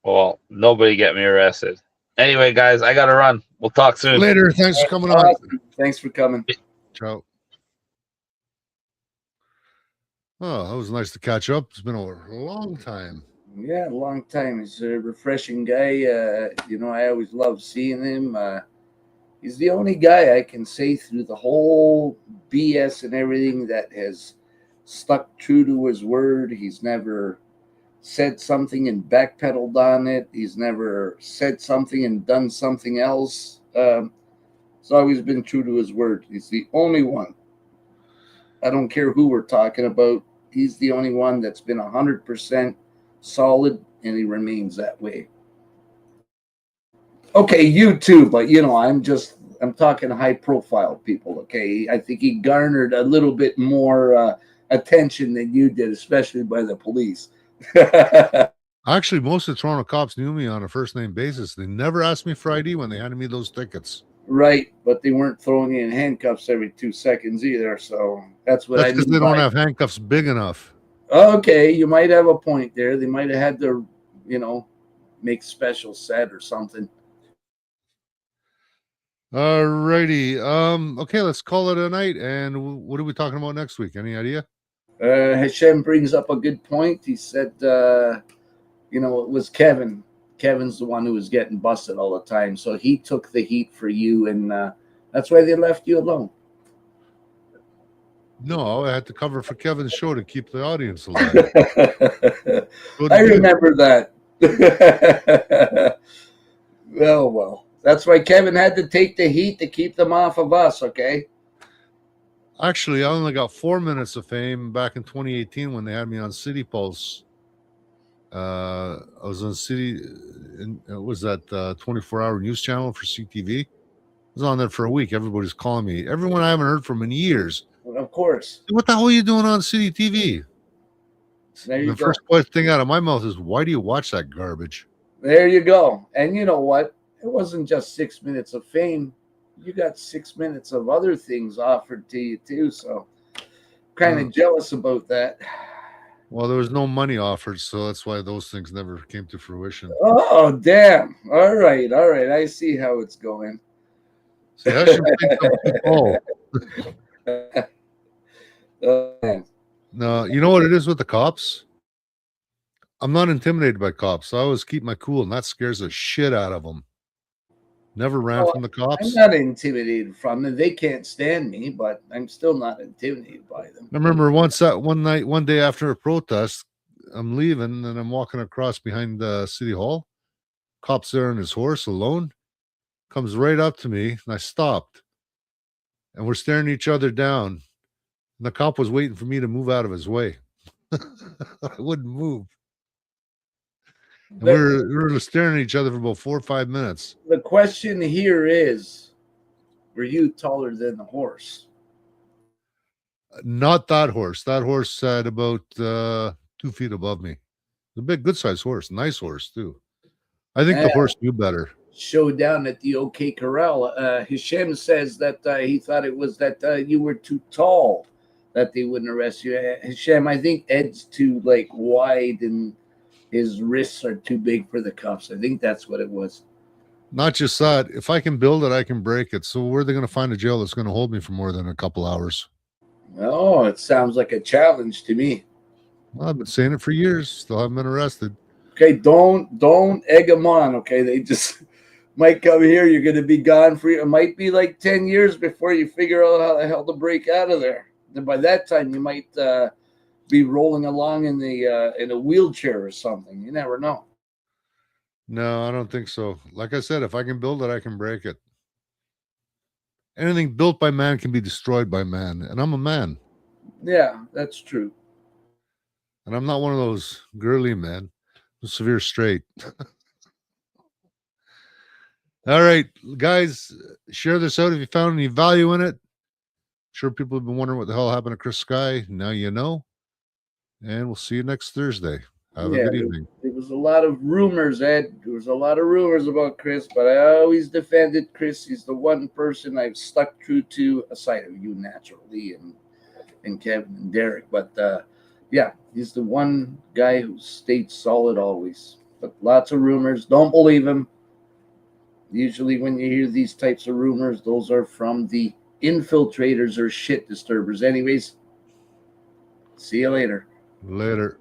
Well, nobody get me arrested. Anyway, guys, I got to run. We'll talk soon. Later. Thanks for coming on. Thanks for coming. Ciao. Oh, that was nice to catch up. It's been a long time. Yeah, a long time. He's a refreshing guy. I always love seeing him. He's the only guy I can say through the whole BS and everything that has stuck true to his word. He's never said something and backpedaled on it. He's never said something and done something else. He's always been true to his word. He's the only one. I don't care who we're talking about. He's the only one that's been 100% solid, and he remains that way. Okay, you too, but I'm talking high profile people. Okay, I think he garnered a little bit more attention than you did, especially by the police. Actually, most of the Toronto cops knew me on a first name basis. They never asked me for ID when they handed me those tickets. Right, but they weren't throwing you in handcuffs every 2 seconds either. So that's because they don't have handcuffs big enough. Okay, you might have a point there. They might have had to, make special set or something. All righty. Okay, let's call it a night. And what are we talking about next week? Any idea? Hashem brings up a good point. He said, it was Kevin. Kevin's the one who was getting busted all the time. So he took the heat for you, and that's why they left you alone. No, I had to cover for Kevin's show to keep the audience alive. I remember that. Well. That's why Kevin had to take the heat to keep them off of us, okay? Actually, I only got 4 minutes of fame back in 2018 when they had me on City Pulse. I was on City, it was that 24-hour news channel for CTV. I was on there for a week. Everybody's calling me. Everyone I haven't heard from in years. Well, of course. What the hell are you doing on City TV? The first thing out of my mouth is, why do you watch that garbage? There you go. And you know what? It wasn't just 6 minutes of fame. You got 6 minutes of other things offered to you too. So kind of jealous about that. Well, there was no money offered, so that's why those things never came to fruition. Oh, damn. All right. I see how it's going. See, I should think I'm too tall. No, you know what it is with the cops? I'm not intimidated by cops. I always keep my cool, and that scares the shit out of them. Never ran from the cops. I'm not intimidated from them. They can't stand me, but I'm still not intimidated by them. I remember one day after a protest, I'm leaving and I'm walking across behind City Hall. Cop's there on his horse alone. Comes right up to me, and I stopped. And we're staring each other down. And the cop was waiting for me to move out of his way. I wouldn't move. And we were staring at each other for about 4 or 5 minutes. The question here is, were you taller than the horse? Not that horse. That horse sat about 2 feet above me. It's a big, good-sized horse. Nice horse, too. I think the horse knew better. Showdown at the OK Corral. Hashem says that he thought it was that you were too tall, that they wouldn't arrest you. Hashem, I think Ed's too wide and his wrists are too big for the cuffs. I think that's what it was. Not just that. If I can build it, I can break it. So where are they going to find a jail that's going to hold me for more than a couple hours? Oh, it sounds like a challenge to me. Well, I've been saying it for years. Still haven't been arrested. Okay, don't egg them on. Okay, they just might come here. You're going to be gone for it might be 10 years before you figure out how the hell to break out of there. Then by that time, you might be rolling along in a wheelchair or something. You never know. No, I don't think so. Like I said, if I can build it, I can break it. Anything built by man can be destroyed by man, and I'm a man. Yeah, that's true. And I'm not one of those girly men. I'm severe straight. All right, guys, share this out if you found any value in it. Sure, people have been wondering what the hell happened to Chris Sky. Now you know. And we'll see you next Thursday. Have a good evening. There was a lot of rumors, Ed. There was a lot of rumors about Chris, but I always defended Chris. He's the one person I've stuck true to, aside of you, naturally, and Kevin and Derek. But he's the one guy who stayed solid always. But lots of rumors. Don't believe him. Usually when you hear these types of rumors, those are from the infiltrators or shit disturbers. Anyways, see you later. Later.